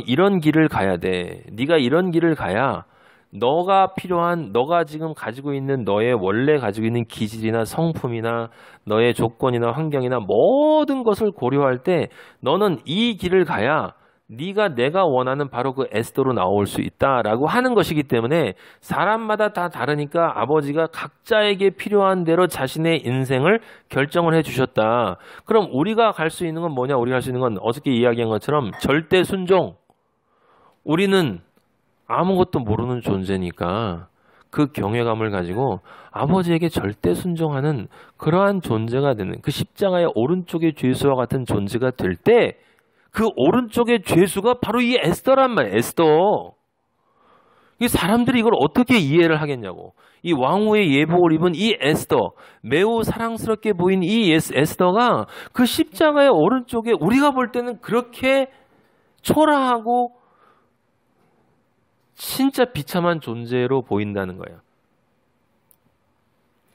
S1: 이런 길을 가야 돼. 네가 이런 길을 가야 너가 필요한 너가 지금 가지고 있는 너의 원래 가지고 있는 기질이나 성품이나 너의 조건이나 환경이나 모든 것을 고려할 때 너는 이 길을 가야 네가 내가 원하는 바로 그 에스더로 나올 수 있다라고 하는 것이기 때문에 사람마다 다 다르니까 아버지가 각자에게 필요한 대로 자신의 인생을 결정을 해주셨다. 그럼 우리가 갈 수 있는 건 뭐냐? 우리가 할 수 있는 건 어저께 이야기한 것처럼 절대 순종. 우리는 아무것도 모르는 존재니까 그 경외감을 가지고 아버지에게 절대 순종하는 그러한 존재가 되는 그 십자가의 오른쪽의 죄수와 같은 존재가 될 때 그 오른쪽의 죄수가 바로 이 에스더란 말이에요. 에스더. 이 사람들이 이걸 어떻게 이해를 하겠냐고. 이 왕후의 예복을 입은 이 에스더, 매우 사랑스럽게 보인 이 에스더가 그 십자가의 오른쪽에 우리가 볼 때는 그렇게 초라하고 진짜 비참한 존재로 보인다는 거예요.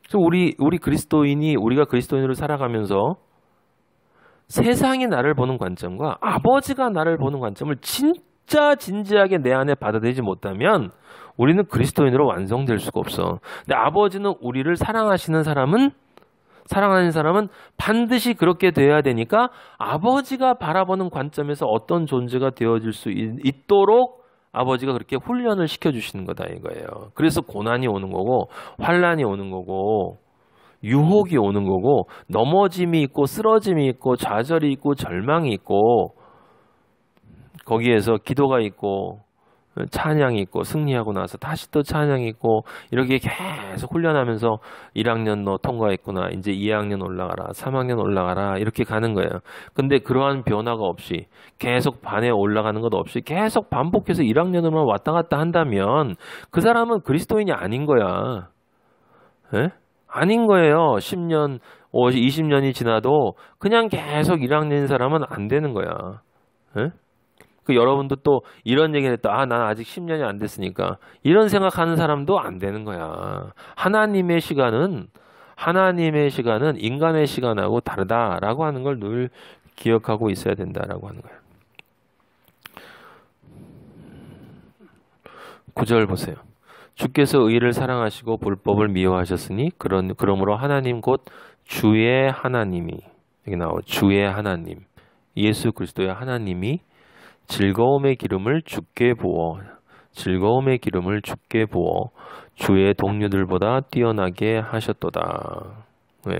S1: 그래서 우리 그리스도인이 우리가 그리스도인으로 살아가면서 세상이 나를 보는 관점과 아버지가 나를 보는 관점을 진짜 진지하게 내 안에 받아들이지 못하면 우리는 그리스도인으로 완성될 수가 없어. 근데 아버지는 우리를 사랑하는 사람은 반드시 그렇게 되어야 되니까 아버지가 바라보는 관점에서 어떤 존재가 되어질 수 있도록 아버지가 그렇게 훈련을 시켜주시는 거다 이거예요. 그래서 고난이 오는 거고 환난이 오는 거고 유혹이 오는 거고 넘어짐이 있고 쓰러짐이 있고 좌절이 있고 절망이 있고 거기에서 기도가 있고 찬양이 있고 승리하고 나서 다시 또 찬양이 있고 이렇게 계속 훈련하면서 1학년 너 통과했구나. 이제 2학년 올라가라. 3학년 올라가라. 이렇게 가는 거예요. 근데 그러한 변화가 없이 계속 반에 올라가는 것 없이 계속 반복해서 1학년으로만 왔다 갔다 한다면 그 사람은 그리스도인이 아닌 거야. 에? 아닌 거예요. 10년, 20년이 지나도 그냥 계속 1학년인 사람은 안 되는 거야. 에? 그 여러분도 또 이런 얘기를 했다. 난 아직 10년이 안 됐으니까. 이런 생각하는 사람도 안 되는 거야. 하나님의 시간은 인간의 시간하고 다르다라고 하는 걸 늘 기억하고 있어야 된다라고 하는 거야. 9절 보세요. 주께서 의를 사랑하시고 불법을 미워하셨으니 그러므로 하나님 곧 주의 하나님이 여기 나와 주의 하나님 예수 그리스도의 하나님이 즐거움의 기름을 주께 부어 주의 동료들보다 뛰어나게 하셨도다. 네.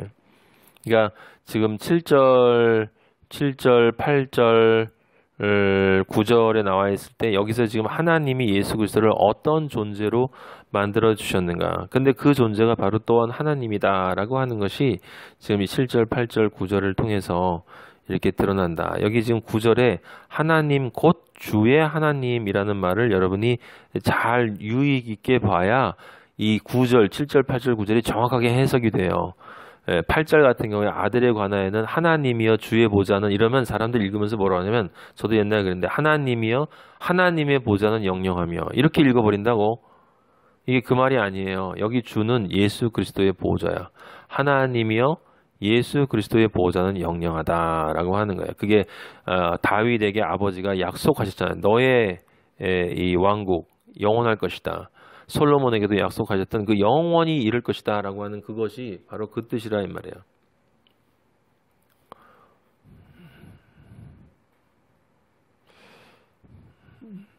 S1: 그러니까 지금 7절, 8절 9절에 나와 있을 때 여기서 지금 하나님이 예수 그리스도를 어떤 존재로 만들어 주셨는가. 근데 그 존재가 바로 또한 하나님이다라고 하는 것이 지금 이 7절, 8절, 9절을 통해서 이렇게 드러난다. 여기 지금 9절에 하나님 곧 주의 하나님이라는 말을 여러분이 잘 유익 있게 봐야 이 9절, 7절, 8절, 9절이 정확하게 해석이 돼요. 8절 같은 경우에 아들에 관하여는 하나님이여 주의 보좌는 이러면 사람들 읽으면서 뭐라고 하냐면 저도 옛날에 그랬는데 하나님이여 하나님의 보좌는 영영하며 이렇게 읽어버린다고. 이게 그 말이 아니에요. 여기 주는 예수 그리스도의 보좌야. 하나님이여 예수 그리스도의 보호자는 영영하다라고 하는 거예요. 그게 다윗에게 아버지가 약속하셨잖아요. 너의 이 왕국 영원할 것이다. 솔로몬에게도 약속하셨던 그 영원히 이룰 것이다 라고 하는 그것이 바로 그 뜻이라 이 말이에요.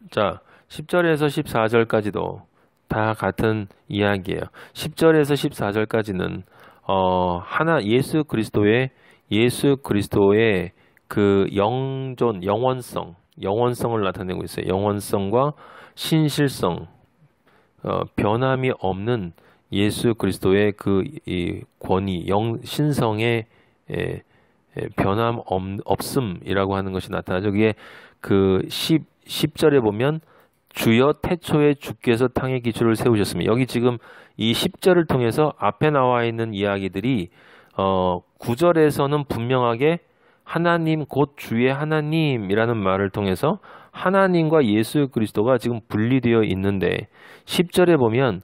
S1: 자, 10절에서 14절까지도 다 같은 이야기예요. 10절에서 14절까지는 예수 그리스도의 그 영원성을 나타내고 있어요. 영원성과 신실성, 변함이 없는 예수 그리스도의 그 이 권위, 신성의 변함 없음이라고 하는 것이 나타나죠. 그게 그 10절에 보면 주여 태초에 주께서 땅의 기초를 세우셨으며 여기 지금 이 10절을 통해서 앞에 나와 있는 이야기들이 9절에서는 분명하게 하나님 곧 주의 하나님이라는 말을 통해서 하나님과 예수 그리스도가 지금 분리되어 있는데 10절에 보면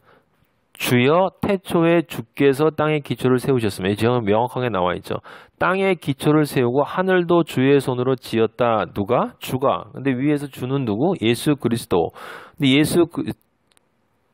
S1: 주여 태초에 주께서 땅의 기초를 세우셨으며 지금 명확하게 나와 있죠. 땅의 기초를 세우고 하늘도 주의 손으로 지었다. 누가? 주가. 근데 위에서 주는 누구? 예수 그리스도. 근데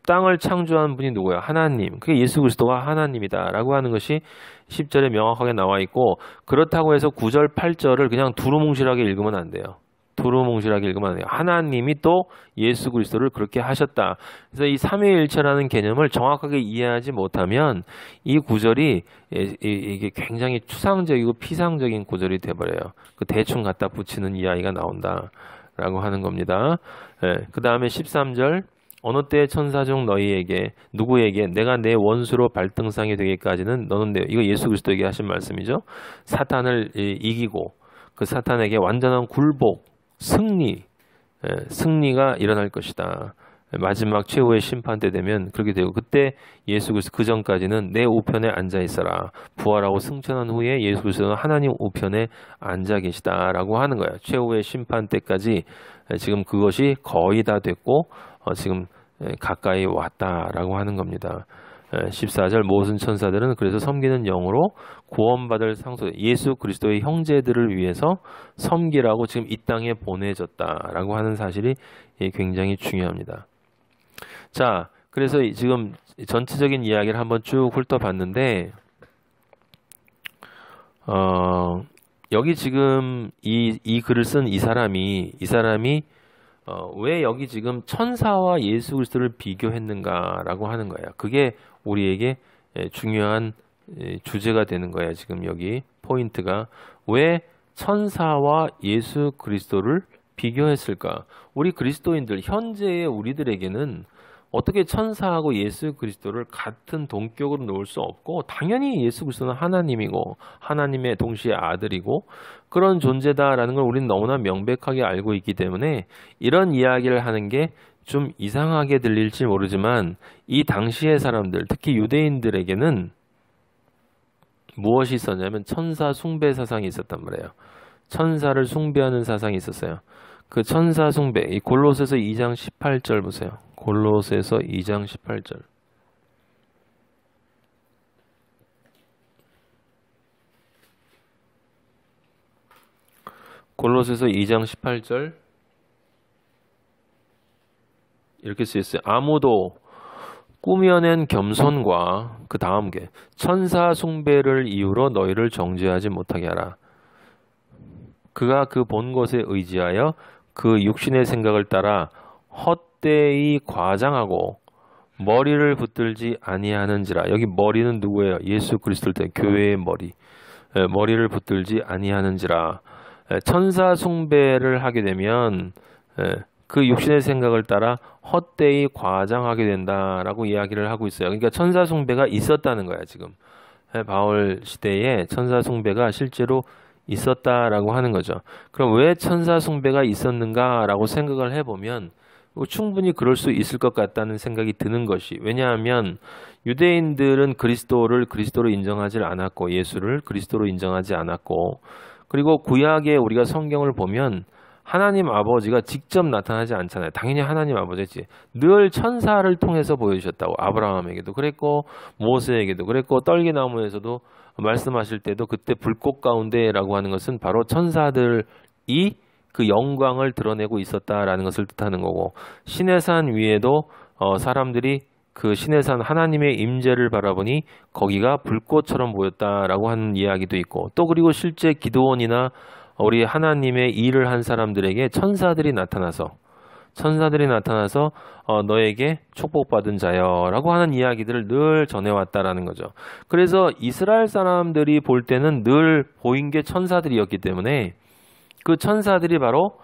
S1: 땅을 창조한 분이 누구야? 하나님. 그게 예수 그리스도가 하나님이다 라고 하는 것이 10절에 명확하게 나와 있고, 그렇다고 해서 9절 8절을 그냥 두루뭉실하게 읽으면 안 돼요. 두루뭉실하게 읽으면 안 돼요. 하나님이 또 예수 그리스도를 그렇게 하셨다. 그래서 이 삼위일체라는 개념을 정확하게 이해하지 못하면 이 구절이 이게 굉장히 추상적이고 피상적인 구절이 돼버려요. 그 대충 갖다 붙이는 이야기가 나온다라고 하는 겁니다. 그 다음에 13절 어느 때 천사 중 너희에게 누구에게 내가 내 원수로 발등상이 되기까지는 너는 이거 예수 그리스도에게 하신 말씀이죠. 사탄을 이기고 그 사탄에게 완전한 굴복 승리가 일어날 것이다. 마지막 최후의 심판 때 되면 그렇게 되고, 그때 예수 그리스도 그 전까지는 내 우편에 앉아 있어라. 부활하고 승천한 후에 예수 그리스도는 하나님 우편에 앉아 계시다라고 하는 거야. 최후의 심판 때까지 지금 그것이 거의 다 됐고 지금 가까이 왔다라고 하는 겁니다. 14절 모든 천사들은 그래서 섬기는 영으로 구원받을 상소 예수 그리스도의 형제들을 위해서 섬기라고 지금 이 땅에 보내졌다라고 하는 사실이 굉장히 중요합니다. 자, 그래서 지금 전체적인 이야기를 한번 쭉 훑어봤는데 여기 지금 이 글을 쓴 이 사람이 왜 여기 지금 천사와 예수 그리스도를 비교했는가라고 하는 거예요. 그게 우리에게 중요한 주제가 되는 거예요. 지금 여기 포인트가 왜 천사와 예수 그리스도를 비교했을까? 우리 그리스도인들 현재의 우리들에게는 어떻게 천사하고 예수 그리스도를 같은 동격으로 놓을 수 없고, 당연히 예수 그리스도는 하나님이고 하나님의 동시에 아들이고 그런 존재다라는 걸 우리는 너무나 명백하게 알고 있기 때문에 이런 이야기를 하는 게 좀 이상하게 들릴지 모르지만 이 당시의 사람들, 특히 유대인들에게는 무엇이 있었냐면 천사 숭배 사상이 있었단 말이에요. 천사를 숭배하는 사상이 있었어요. 그 천사 숭배, 이 골로새서 2장 18절 보세요. 골로새서 2장 18절. 골로새서 2장 18절 이렇게 쓰였어요. 아무도 꾸며낸 겸손과 그 다음 게 천사 숭배를 이유로 너희를 정죄하지 못하게 하라. 그가 그 본 것에 의지하여 그 육신의 생각을 따라 헛되이 과장하고 머리를 붙들지 아니하는지라. 여기 머리는 누구예요? 예수 그리스도일 때 교회의 머리. 머리를 붙들지 아니하는지라. 천사 숭배를 하게 되면 그 육신의 생각을 따라 헛되이 과장하게 된다라고 이야기를 하고 있어요. 그러니까 천사 숭배가 있었다는 거야. 지금 바울 시대에 천사 숭배가 실제로 있었다라고 하는 거죠. 그럼 왜 천사 숭배가 있었는가라고 생각을 해보면 충분히 그럴 수 있을 것 같다는 생각이 드는 것이, 왜냐하면 유대인들은 그리스도로 인정하지 않았고 예수를 그리스도로 인정하지 않았고, 그리고 구약에 우리가 성경을 보면 하나님 아버지가 직접 나타나지 않잖아요. 당연히 하나님 아버지지. 늘 천사를 통해서 보여주셨다고. 아브라함에게도 그랬고 모세에게도 그랬고 떨기나무에서도 말씀하실 때도 그때 불꽃 가운데라고 하는 것은 바로 천사들이 그 영광을 드러내고 있었다라는 것을 뜻하는 거고, 시내산 위에도 사람들이 그 시내산 하나님의 임재를 바라보니 거기가 불꽃처럼 보였다라고 하는 이야기도 있고, 또 그리고 실제 기드온이나 우리 하나님의 일을 한 사람들에게 천사들이 나타나서 너에게 축복받은 자여라고 하는 이야기들을 늘 전해왔다라는 거죠. 그래서 이스라엘 사람들이 볼 때는 늘 보인 게 천사들이었기 때문에 그 천사들이 바로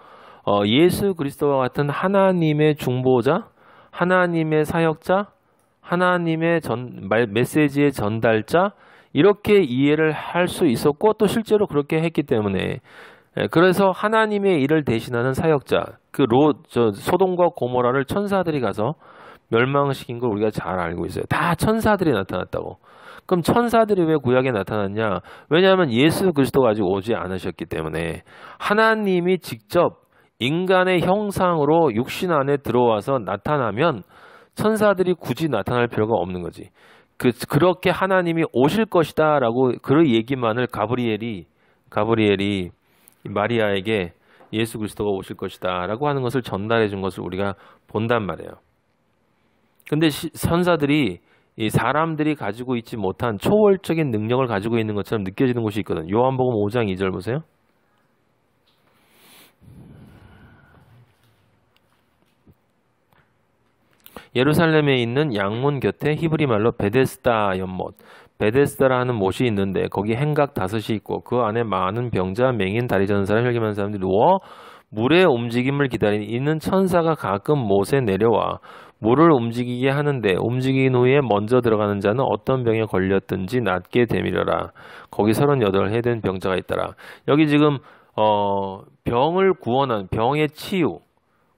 S1: 예수 그리스도와 같은 하나님의 중보자, 하나님의 사역자, 하나님의 메시지의 전달자, 이렇게 이해를 할 수 있었고 또 실제로 그렇게 했기 때문에, 그래서 하나님의 일을 대신하는 사역자, 소돔과 고모라를 천사들이 가서 멸망시킨 걸 우리가 잘 알고 있어요. 다 천사들이 나타났다고. 그럼 천사들이 왜 구약에 나타났냐? 왜냐하면 예수 그리스도가 아직 오지 않으셨기 때문에 하나님이 직접 인간의 형상으로 육신 안에 들어와서 나타나면 천사들이 굳이 나타날 필요가 없는 거지. 그렇게 하나님이 오실 것이다 라고 그 얘기만을 가브리엘이 마리아에게 예수 그리스도가 오실 것이다 라고 하는 것을 전달해 준 것을 우리가 본단 말이에요. 근데 천사들이 이 사람들이 가지고 있지 못한 초월적인 능력을 가지고 있는 것처럼 느껴지는 곳이 있거든. 요한복음 5장 2절 보세요. 예루살렘에 있는 양문 곁에 히브리 말로 베데스다 연못, 베데스다라 하는 못이 있는데 거기 행각 5이 있고 그 안에 많은 병자, 맹인, 다리 저는 사람, 혈기만 사람들이 누워 물의 움직임을 기다리니 이는 천사가 가끔 못에 내려와 물을 움직이게 하는데 움직인 후에 먼저 들어가는 자는 어떤 병에 걸렸든지 낫게 되밀어라. 거기 38해 된 병자가 있더라. 여기 지금 병을 구원한 병의 치유,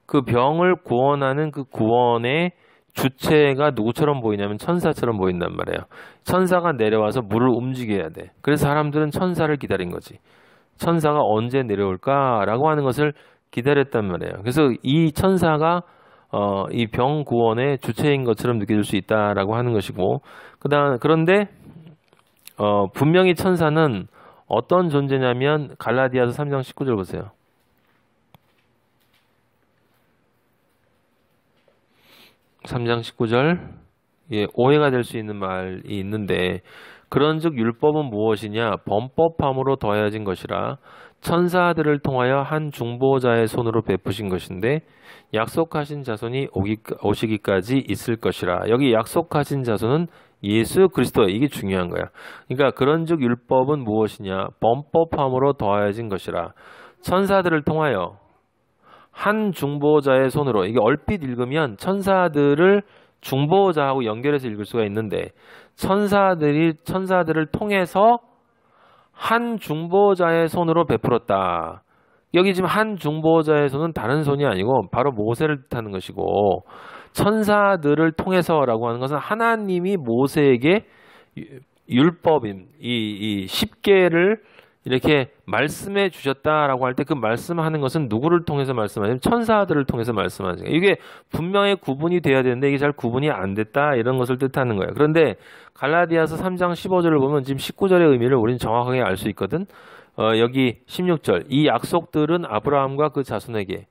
S1: 그 병을 구원하는 그 구원의 주체가 누구처럼 보이냐면 천사처럼 보인단 말이에요. 천사가 내려와서 물을 움직여야 돼. 그래서 사람들은 천사를 기다린 거지. 천사가 언제 내려올까라고 하는 것을 기다렸단 말이에요. 그래서 이 천사가 이 병 구원의 주체인 것처럼 느껴질 수 있다라고 하는 것이고, 그런데 분명히 천사는 어떤 존재냐면 갈라디아서 3장 19절 보세요. (3장 19절) 오해가 될 수 있는 말이 있는데, 그런즉 율법은 무엇이냐? 범법함으로 더해진 것이라 천사들을 통하여 한 중보자의 손으로 베푸신 것인데 약속하신 자손이 오시기까지 있을 것이라. 여기 약속하신 자손은 예수 그리스도예요. 이게 중요한 거야. 그러니까 그런즉 율법은 무엇이냐? 범법함으로 더해진 것이라 천사들을 통하여 한 중보자의 손으로. 이게 얼핏 읽으면 천사들을 중보자하고 연결해서 읽을 수가 있는데, 천사들을 통해서 한 중보자의 손으로 베풀었다. 여기 지금 한 중보자의 손은 다른 손이 아니고 바로 모세를 뜻하는 것이고, 천사들을 통해서라고 하는 것은 하나님이 모세에게 율법인 이 10계를 이렇게 말씀해 주셨다라고 할 때 그 말씀하는 것은 누구를 통해서 말씀하냐면 천사들을 통해서 말씀하는 거예요. 이게 분명히 구분이 돼야 되는데 이게 잘 구분이 안 됐다, 이런 것을 뜻하는 거예요. 그런데 갈라디아서 3장 15절을 보면 지금 19절의 의미를 우리는 정확하게 알 수 있거든. 여기 16절, 이 약속들은 아브라함과 그 자손에게,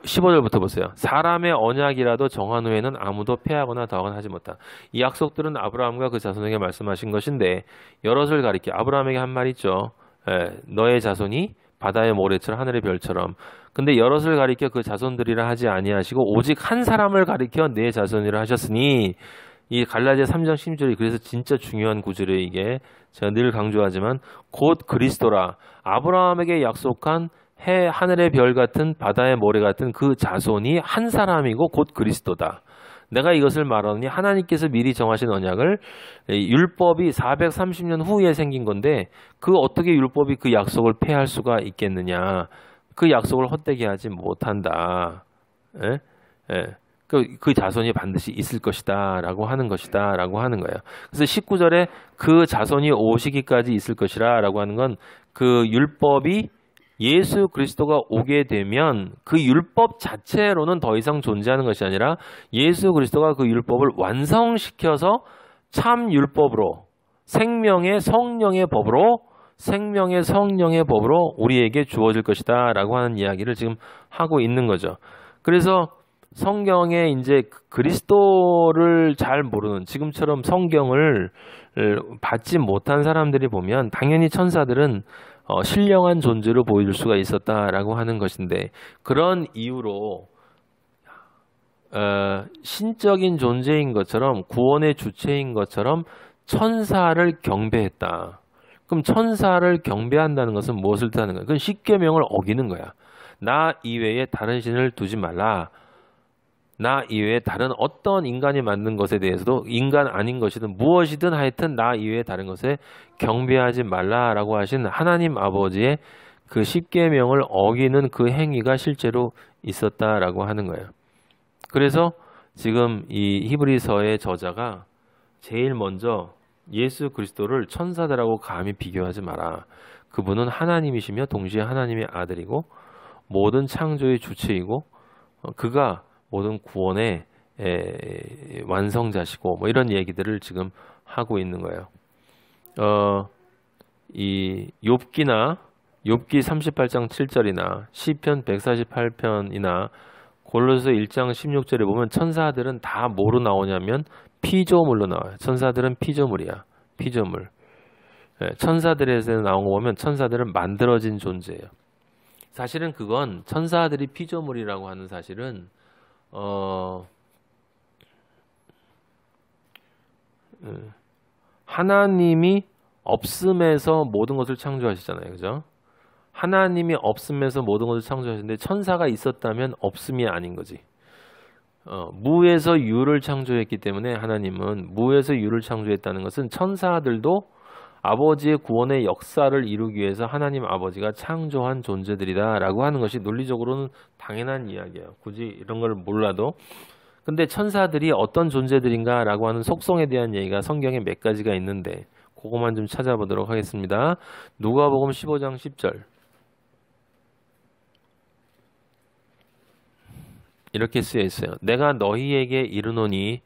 S1: 15절부터 보세요. 사람의 언약이라도 정한 후에는 아무도 패하거나 더하거나 하지 못한. 이 약속들은 아브라함과 그 자손에게 말씀하신 것인데, 여럿을 가리켜 아브라함에게 한 말 있죠. 너의 자손이 바다의 모래처럼 하늘의 별처럼. 근데 여럿을 가리켜 그 자손들이라 하지 아니하시고 오직 한 사람을 가리켜 내 자손이라 하셨으니, 이 갈라디아 3장 16절이 그래서 진짜 중요한 구절이에요. 이게 제가 늘 강조하지만 곧 그리스도라. 아브라함에게 약속한 하늘의 별 같은 바다의 모래 같은 그 자손이 한 사람이고 곧 그리스도다. 내가 이것을 말하니 하나님께서 미리 정하신 언약을, 율법이 430년 후에 생긴 건데 그 어떻게 율법이 그 약속을 폐할 수가 있겠느냐. 그 약속을 헛되게 하지 못한다. 그 자손이 반드시 있을 것이다 라고 하는 것이다 라고 하는 거예요. 그래서 19절에 그 자손이 오시기까지 있을 것이라 라고 하는 건 그 율법이 예수 그리스도가 오게 되면 그 율법 자체로는 더 이상 존재하는 것이 아니라 예수 그리스도가 그 율법을 완성시켜서 참 율법으로, 생명의 성령의 법으로 우리에게 주어질 것이다 라고 하는 이야기를 지금 하고 있는 거죠. 그래서 성경에 이제 그리스도를 잘 모르는, 지금처럼 성경을 받지 못한 사람들이 보면 당연히 천사들은 신령한 존재로 보일 수가 있었다라고 하는 것인데, 그런 이유로 신적인 존재인 것처럼, 구원의 주체인 것처럼 천사를 경배했다. 그럼 천사를 경배한다는 것은 무엇을 뜻하는 거야? 그건 십계명을 어기는 거야. 나 이외에 다른 신을 두지 말라. 나 이외에 다른 어떤 인간이 만든 것에 대해서도, 인간 아닌 것이든 무엇이든 하여튼 나 이외에 다른 것에 경배하지 말라라고 하신 하나님 아버지의 그 십계명을 어기는 그 행위가 실제로 있었다라고 하는 거예요. 그래서 지금 이 히브리서의 저자가 제일 먼저 예수 그리스도를 천사들하고 감히 비교하지 마라. 그분은 하나님이시며 동시에 하나님의 아들이고 모든 창조의 주체이고 그가 모든 구원의 완성자시고 뭐 이런 얘기들을 지금 하고 있는 거예요. 이 욥기 38장 7절이나 시편 148편이나 골로새 1장 16절에 보면 천사들은 다 뭐로 나오냐면 피조물로 나와요. 천사들은 피조물이야. 피조물. 천사들에서 나온 거 보면 천사들은 만들어진 존재예요. 사실은 그건 천사들이 피조물이라고 하는 사실은 하나님이 없음에서 모든 것을 창조하시잖아요. 그죠? 하나님이 없음에서 모든 것을 창조하시는데 천사가 있었다면 없음이 아닌 거지. 무에서 유를 창조했기 때문에 하나님은 무에서 유를 창조했다는 것은 천사들도 아버지의 구원의 역사를 이루기 위해서 하나님 아버지가 창조한 존재들이다 라고 하는 것이 논리적으로는 당연한 이야기예요. 굳이 이런 걸 몰라도. 근데 천사들이 어떤 존재들인가 라고 하는 속성에 대한 얘기가 성경에 몇 가지가 있는데 그것만 좀 찾아보도록 하겠습니다. 누가복음 15장 10절 이렇게 쓰여 있어요. 내가 너희에게 이르노니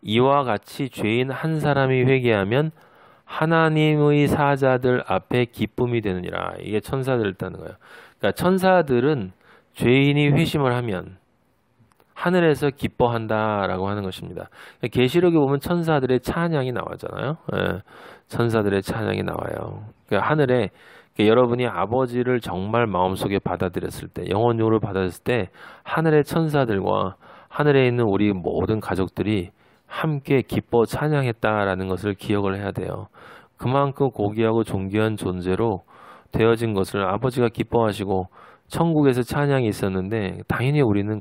S1: 이와 같이 죄인 한 사람이 회개하면 하나님의 사자들 앞에 기쁨이 되느니라. 이게 천사들을 뜻하는 거예요. 그러니까 천사들은 죄인이 회심을 하면 하늘에서 기뻐한다라고 하는 것입니다. 계시록에 보면 천사들의 찬양이 나오잖아요. 천사들의 찬양이 나와요. 그러니까 하늘에 여러분이 아버지를 정말 마음속에 받아들였을 때, 영혼적으로 받아들였을 때 하늘의 천사들과 하늘에 있는 우리 모든 가족들이 함께 기뻐 찬양했다라는 것을 기억을 해야 돼요. 그만큼 고귀하고 존귀한 존재로 되어진 것을 아버지가 기뻐하시고 천국에서 찬양이 있었는데 당연히 우리는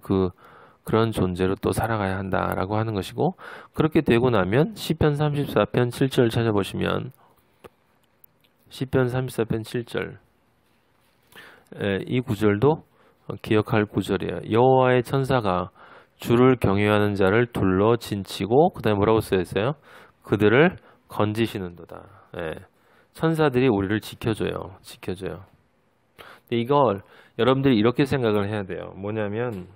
S1: 그런 존재로 또 살아가야 한다라고 하는 것이고, 그렇게 되고 나면 시편 34편 7절 찾아보시면 시편 34편 7절 이 구절도 기억할 구절이에요. 여호와의 천사가 주를 경외하는 자를 둘러 진치고 그 다음에 뭐라고 써있어요? 그들을 건지시는도다. 천사들이 우리를 지켜줘요. 근데 이걸 여러분들이 이렇게 생각을 해야 돼요. 뭐냐면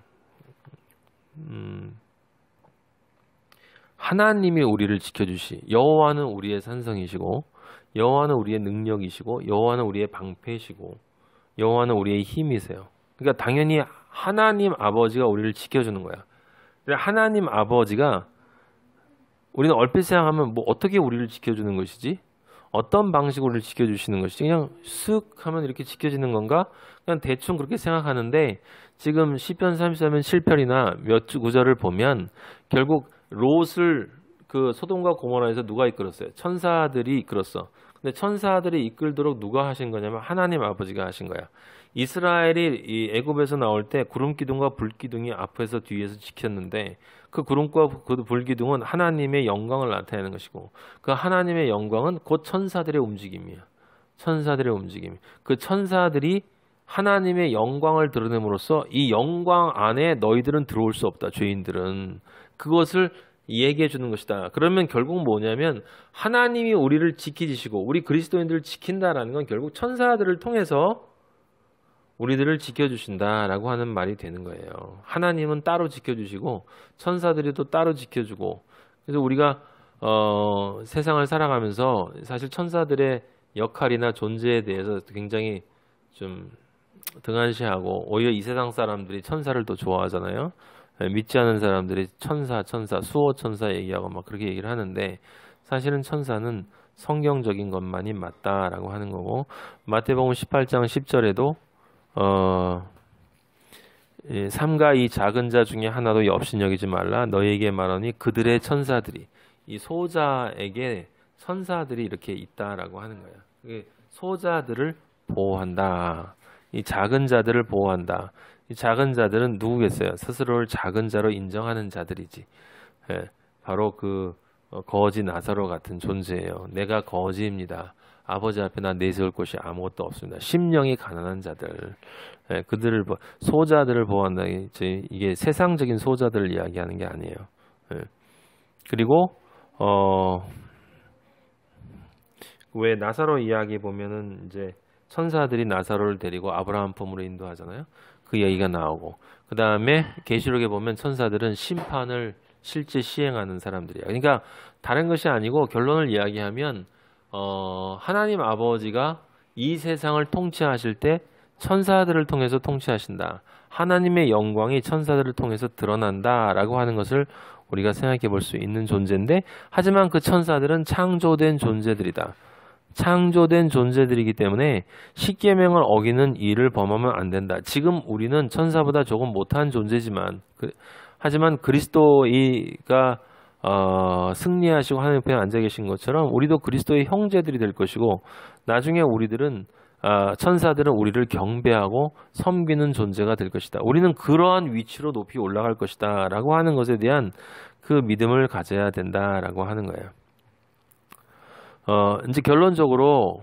S1: 하나님이 우리를 여호와는 우리의 산성이시고 여호와는 우리의 능력이시고 여호와는 우리의 방패이시고 여호와는 우리의 힘이세요. 그러니까 당연히 하나님 아버지가 우리를 지켜주는 거야. 하나님 아버지가 우리는 얼핏 생각하면 뭐 어떻게 우리를 지켜주는 것이지? 어떤 방식으로 우리를 지켜주시는 것이지? 그냥 쓱 하면 이렇게 지켜지는 건가? 그냥 대충 그렇게 생각하는데 지금 시편 33편 7편이나 몇 구절을 보면 결국 롯을 소돔과 고모라에서 누가 이끌었어요? 천사들이 이끌었어. 근데 천사들이 이끌도록 누가 하신 거냐면 하나님 아버지가 하신 거야. 이스라엘이 이 애굽에서 나올 때 구름 기둥과 불 기둥이 앞에서 뒤에서 지켰는데 그 구름과 그 불 기둥은 하나님의 영광을 나타내는 것이고 그 하나님의 영광은 곧 천사들의 움직임이야. 그 천사들이 하나님의 영광을 드러냄으로써 이 영광 안에 너희들은 들어올 수 없다. 죄인들은. 그것을 얘기해 주는 것이다. 그러면 결국 뭐냐면 하나님이 우리를 지키시고 우리 그리스도인들을 지킨다라는 건 결국 천사들을 통해서 우리들을 지켜주신다라고 하는 말이 되는 거예요. 하나님은 따로 지켜주시고 천사들이 또 따로 지켜주고, 그래서 우리가 세상을 살아가면서 사실 천사들의 역할이나 존재에 대해서 굉장히 좀 등한시하고 오히려 이 세상 사람들이 천사를 더 좋아하잖아요. 믿지 않은 사람들이 천사, 수호천사 얘기하고 막 그렇게 얘기를 하는데 사실은 천사는 성경적인 것만이 맞다라고 하는 거고, 마태복음 18장 10절에도 삼가 이 작은 자 중에 하나도 업신여기지 말라. 너희에게 말하니 그들의 천사들이, 이 소자에게 천사들이 이렇게 있다라고 하는 거예요. 소자들을 보호한다. 이 작은 자들을 보호한다. 이 작은 자들은 누구겠어요? 스스로를 작은 자로 인정하는 자들이지. 바로 거지 나사로 같은 존재예요. 내가 거지입니다. 아버지 앞에 나 내세울 곳이 아무것도 없습니다. 심령이 가난한 자들, 그들을 소자들을 보호한다. 이게 세상적인 소자들을 이야기하는 게 아니에요. 그리고 왜 나사로 이야기 보면은 이제 천사들이 나사로를 데리고 아브라함 품으로 인도하잖아요. 그 얘기가 나오고, 그 다음에 계시록에 보면 천사들은 심판을 실제 시행하는 사람들이야. 그러니까 다른 것이 아니고 결론을 이야기하면 하나님 아버지가 이 세상을 통치하실 때 천사들을 통해서 통치하신다. 하나님의 영광이 천사들을 통해서 드러난다라고 하는 것을 우리가 생각해 볼 수 있는 존재인데, 하지만 그 천사들은 창조된 존재들이다. 창조된 존재들이기 때문에 십계명을 어기는 일을 범하면 안 된다. 지금 우리는 천사보다 조금 못한 존재지만, 하지만 그리스도가 승리하시고 하나님 옆에 앉아 계신 것처럼 우리도 그리스도의 형제들이 될 것이고, 나중에 우리들은 천사들은 우리를 경배하고 섬기는 존재가 될 것이다. 우리는 그러한 위치로 높이 올라갈 것이다 라고 하는 것에 대한 그 믿음을 가져야 된다라고 하는 거예요. 이제 결론적으로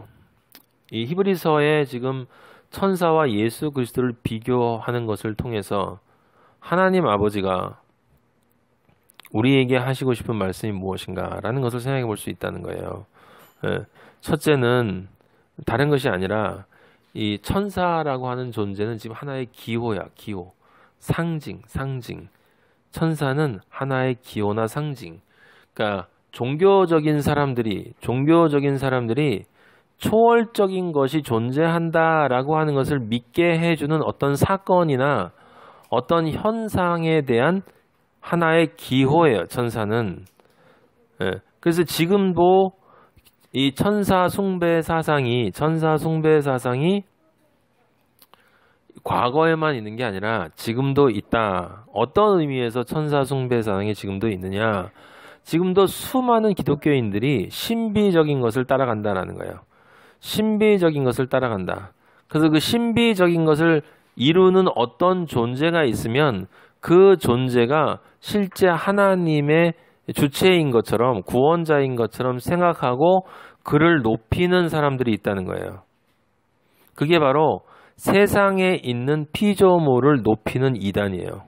S1: 이 히브리서에 지금 천사와 예수 그리스도를 비교하는 것을 통해서 하나님 아버지가 우리에게 하시고 싶은 말씀이 무엇인가라는 것을 생각해 볼 수 있다는 거예요. 첫째는 다른 것이 아니라 이 천사라고 하는 존재는 지금 하나의 기호야, 기호. 상징. 천사는 하나의 기호나 상징. 그러니까 종교적인 사람들이 초월적인 것이 존재한다라고 하는 것을 믿게 해주는 어떤 사건이나 어떤 현상에 대한 하나의 기호예요, 천사는. 그래서 지금도 이 천사 숭배 사상이 과거에만 있는 게 아니라 지금도 있다. 어떤 의미에서 천사 숭배 사상이 지금도 있느냐? 지금도 수많은 기독교인들이 신비적인 것을 따라간다라는 거예요. 신비적인 것을 따라간다. 그래서 그 신비적인 것을 이루는 어떤 존재가 있으면 그 존재가 실제 하나님의 주체인 것처럼, 구원자인 것처럼 생각하고 그를 높이는 사람들이 있다는 거예요. 그게 바로 세상에 있는 피조물을 높이는 이단이에요.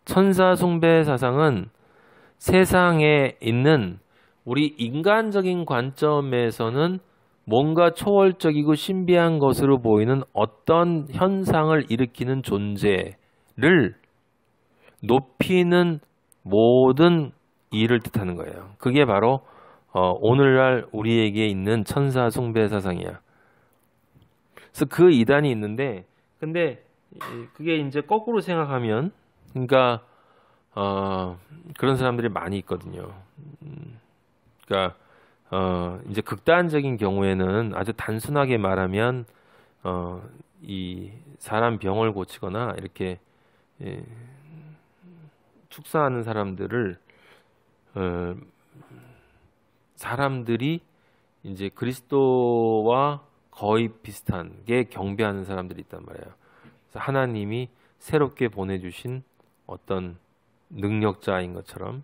S1: 천사 숭배 사상은 세상에 있는 우리 인간적인 관점에서는 뭔가 초월적이고 신비한 것으로 보이는 어떤 현상을 일으키는 존재를 높이는 모든 일을 뜻하는 거예요. 그게 바로 오늘날 우리에게 있는 천사 숭배 사상이야. 그래서 그 이단이 있는데, 근데 그게 이제 거꾸로 생각하면, 그러니까 그런 사람들이 많이 있거든요. 그러니까 이제 극단적인 경우에는 아주 단순하게 말하면 이 사람 병을 고치거나 이렇게 축사하는 사람들을 사람들이 이제 그리스도와 거의 비슷하게 경배하는 사람들이 있단 말이에요. 그래서 하나님이 새롭게 보내주신 어떤 능력자인 것처럼,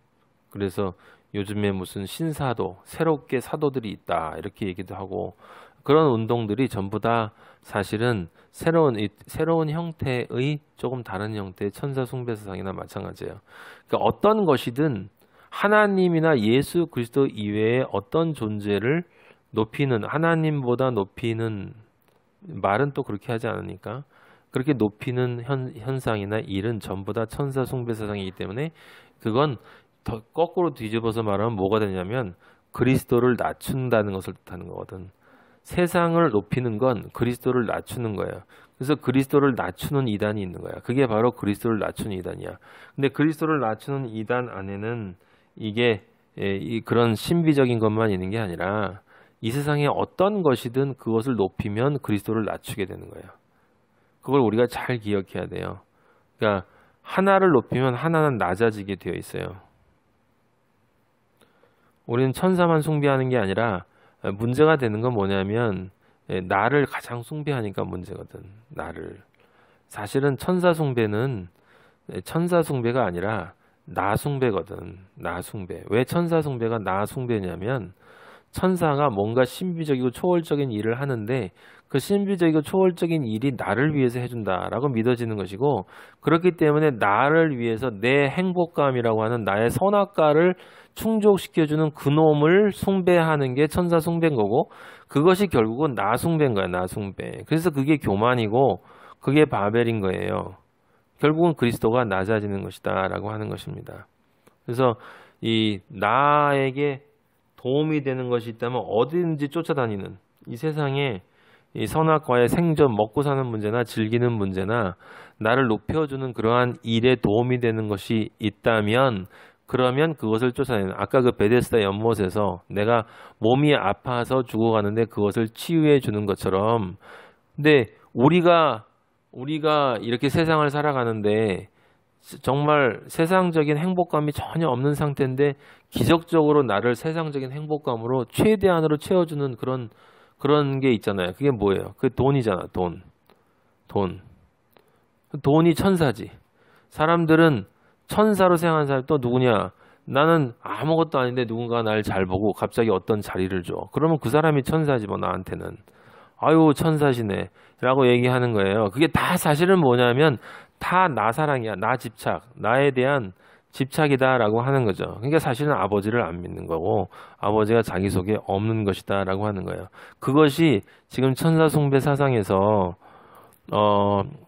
S1: 그래서 요즘에 무슨 신사도, 새롭게 사도들이 있다 이렇게 얘기도 하고, 그런 운동들이 전부 다 사실은 새로운 형태의 조금 다른 형태의 천사 숭배 사상이나 마찬가지예요. 그러니까 어떤 것이든 하나님이나 예수 그리스도 이외의 어떤 존재를 높이는, 하나님보다 높이는, 말은 또 그렇게 하지 않으니까 그렇게 높이는 현상이나 일은 전부 다 천사 숭배 사상이기 때문에, 그건 더 거꾸로 뒤집어서 말하면 뭐가 되냐면 그리스도를 낮춘다는 것을 뜻하는 거거든. 세상을 높이는 건 그리스도를 낮추는 거예요. 그래서 그리스도를 낮추는 이단이 있는 거야. 그게 바로 그리스도를 낮추는 이단이야. 근데 그리스도를 낮추는 이단 안에는 이게 그런 신비적인 것만 있는 게 아니라 이 세상에 어떤 것이든 그것을 높이면 그리스도를 낮추게 되는 거예요. 그걸 우리가 잘 기억해야 돼요. 그러니까 하나를 높이면 하나는 낮아지게 되어 있어요. 우리는 천사만 숭배하는 게 아니라 문제가 되는 건 뭐냐면 나를 가장 숭배하니까 문제거든. 나를. 사실은 천사 숭배는 천사 숭배가 아니라 나 숭배거든. 나 숭배. 왜 천사 숭배가 나 숭배냐면 천사가 뭔가 신비적이고 초월적인 일을 하는데 그 신비적이고 초월적인 일이 나를 위해서 해준다라고 믿어지는 것이고, 그렇기 때문에 나를 위해서 내 행복감이라고 하는 나의 선악과를 충족시켜주는 그놈을 숭배하는 게 천사 숭배인 거고, 그것이 결국은 나 숭배인 거야, 나 숭배. 그래서 그게 교만이고 그게 바벨인 거예요. 결국은 그리스도가 낮아지는 것이다 라고 하는 것입니다. 그래서 이 나에게 도움이 되는 것이 있다면 어디든지 쫓아다니는, 이 세상에 이 선악과의 생존, 먹고 사는 문제나 즐기는 문제나 나를 높여주는 그러한 일에 도움이 되는 것이 있다면, 그러면 그것을 쫓아내는, 아까 그 베데스다 연못에서 내가 몸이 아파서 죽어가는데 그것을 치유해 주는 것처럼, 근데 우리가 이렇게 세상을 살아가는데 정말 세상적인 행복감이 전혀 없는 상태인데 기적적으로 나를 세상적인 행복감으로 최대한으로 채워주는 그런 게 있잖아요. 그게 뭐예요? 그게 돈이잖아. 돈이 천사지. 사람들은 천사로 생각하는 사람이 또 누구냐? 나는 아무것도 아닌데 누군가 날 잘 보고 갑자기 어떤 자리를 줘. 그러면 그 사람이 천사지 뭐, 나한테는. 아유 천사시네 라고 얘기하는 거예요. 그게 다 사실은 뭐냐면 다 나 사랑이야. 나 집착. 나에 대한 집착이다 라고 하는 거죠. 그러니까 사실은 아버지를 안 믿는 거고 아버지가 자기 속에 없는 것이다 라고 하는 거예요. 그것이 지금 천사 숭배 사상에서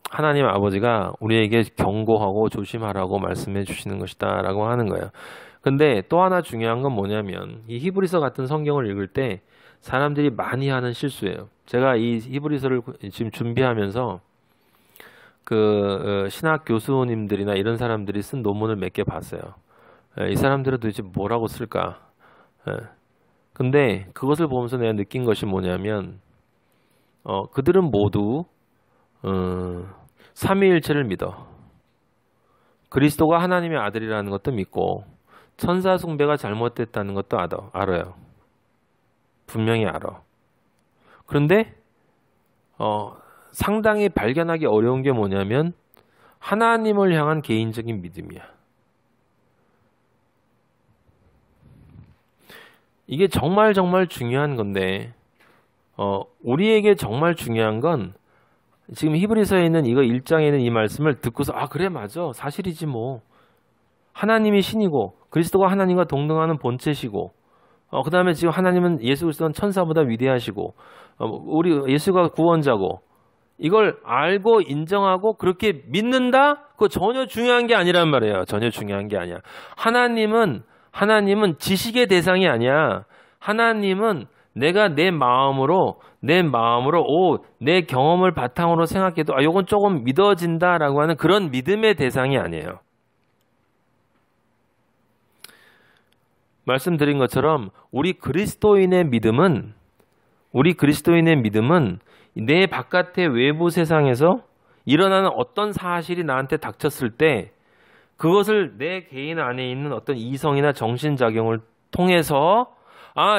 S1: 하나님 아버지가 우리에게 경고하고 조심하라고 말씀해 주시는 것이다 라고 하는 거예요. 근데 또 하나 중요한 건 뭐냐면, 이 히브리서 같은 성경을 읽을 때 사람들이 많이 하는 실수예요. 제가 이 히브리서를 지금 준비하면서 그 신학 교수님들이나 이런 사람들이 쓴 논문을 몇 개 봤어요. 이 사람들은 도대체 뭐라고 쓸까? 근데 그것을 보면서 내가 느낀 것이 뭐냐면, 그들은 모두 삼위일체를 믿어. 그리스도가 하나님의 아들이라는 것도 믿고 천사 숭배가 잘못됐다는 것도 알아요. 분명히 알아. 그런데 상당히 발견하기 어려운 게 뭐냐면 하나님을 향한 개인적인 믿음이야. 이게 정말 중요한 건데, 우리에게 정말 중요한 건 지금 히브리서에 있는 이거 1장에 있는 이 말씀을 듣고서 그래 맞아 사실이지 뭐, 하나님이 신이고 그리스도가 하나님과 동등하는 본체시고 그 다음에 지금 하나님은 예수 그리스도는 천사보다 위대하시고 우리 예수가 구원자고, 이걸 알고 인정하고 그렇게 믿는다? 그거 전혀 중요한 게 아니란 말이에요. 전혀 중요한 게 아니야. 하나님은 지식의 대상이 아니야. 하나님은 내가 내 마음으로 내 경험을 바탕으로 생각해도 요건 조금 믿어진다라고 하는 그런 믿음의 대상이 아니에요. 말씀드린 것처럼 우리 그리스도인의 믿음은 내 바깥의 외부 세상에서 일어나는 어떤 사실이 나한테 닥쳤을 때 그것을 내 개인 안에 있는 어떤 이성이나 정신작용을 통해서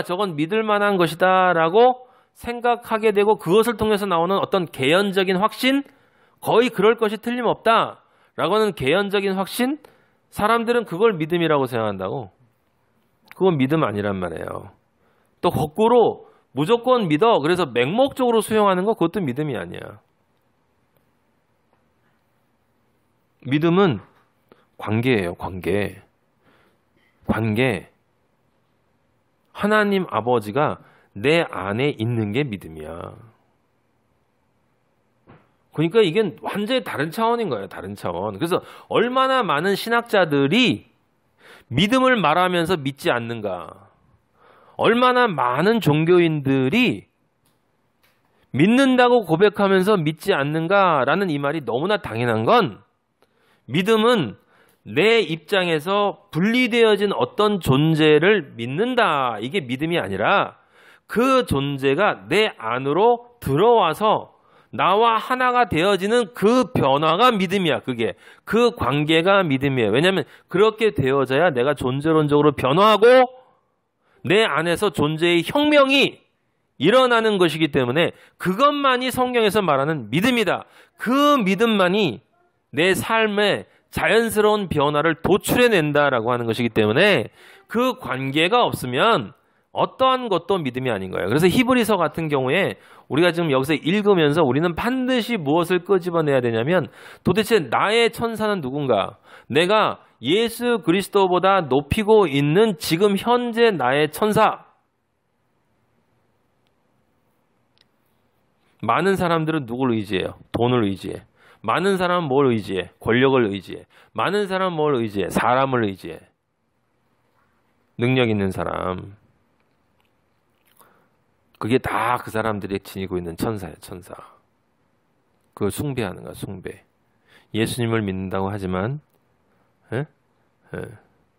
S1: 저건 믿을 만한 것이다 라고 생각하게 되고, 그것을 통해서 나오는 어떤 개연적인 확신, 거의 그럴 것이 틀림없다 라고 하는 개연적인 확신, 사람들은 그걸 믿음이라고 생각한다고. 그건 믿음 아니란 말이에요. 또 거꾸로 무조건 믿어, 그래서 맹목적으로 수용하는 거, 그것도 믿음이 아니야. 믿음은 관계예요. 관계. 하나님 아버지가 내 안에 있는 게 믿음이야. 그러니까 이게 완전히 다른 차원인 거예요. 다른 차원. 그래서 얼마나 많은 신학자들이 믿음을 말하면서 믿지 않는가. 얼마나 많은 종교인들이 믿는다고 고백하면서 믿지 않는가라는 이 말이 너무나 당연한 건, 믿음은 내 입장에서 분리되어진 어떤 존재를 믿는다, 이게 믿음이 아니라 그 존재가 내 안으로 들어와서 나와 하나가 되어지는 그 변화가 믿음이야. 그게 그 관계가 믿음이에요. 왜냐하면 그렇게 되어져야 내가 존재론적으로 변화하고 내 안에서 존재의 혁명이 일어나는 것이기 때문에 그것만이 성경에서 말하는 믿음이다. 그 믿음만이 내 삶에 자연스러운 변화를 도출해낸다라고 하는 것이기 때문에 그 관계가 없으면 어떠한 것도 믿음이 아닌 거예요. 그래서 히브리서 같은 경우에 우리가 지금 여기서 읽으면서 우리는 반드시 무엇을 끄집어내야 되냐면 도대체 나의 천사는 누군가? 내가 예수 그리스도보다 높이고 있는 지금 현재 나의 천사. 많은 사람들은 누굴 의지해요? 돈을 의지해. 많은 사람은 뭘 의지해? 권력을 의지해. 많은 사람은 뭘 의지해? 사람을 의지해. 능력 있는 사람. 그게 다 그 사람들이 지니고 있는 천사예요, 천사. 그걸 숭배하는 거야, 숭배. 예수님을 믿는다고 하지만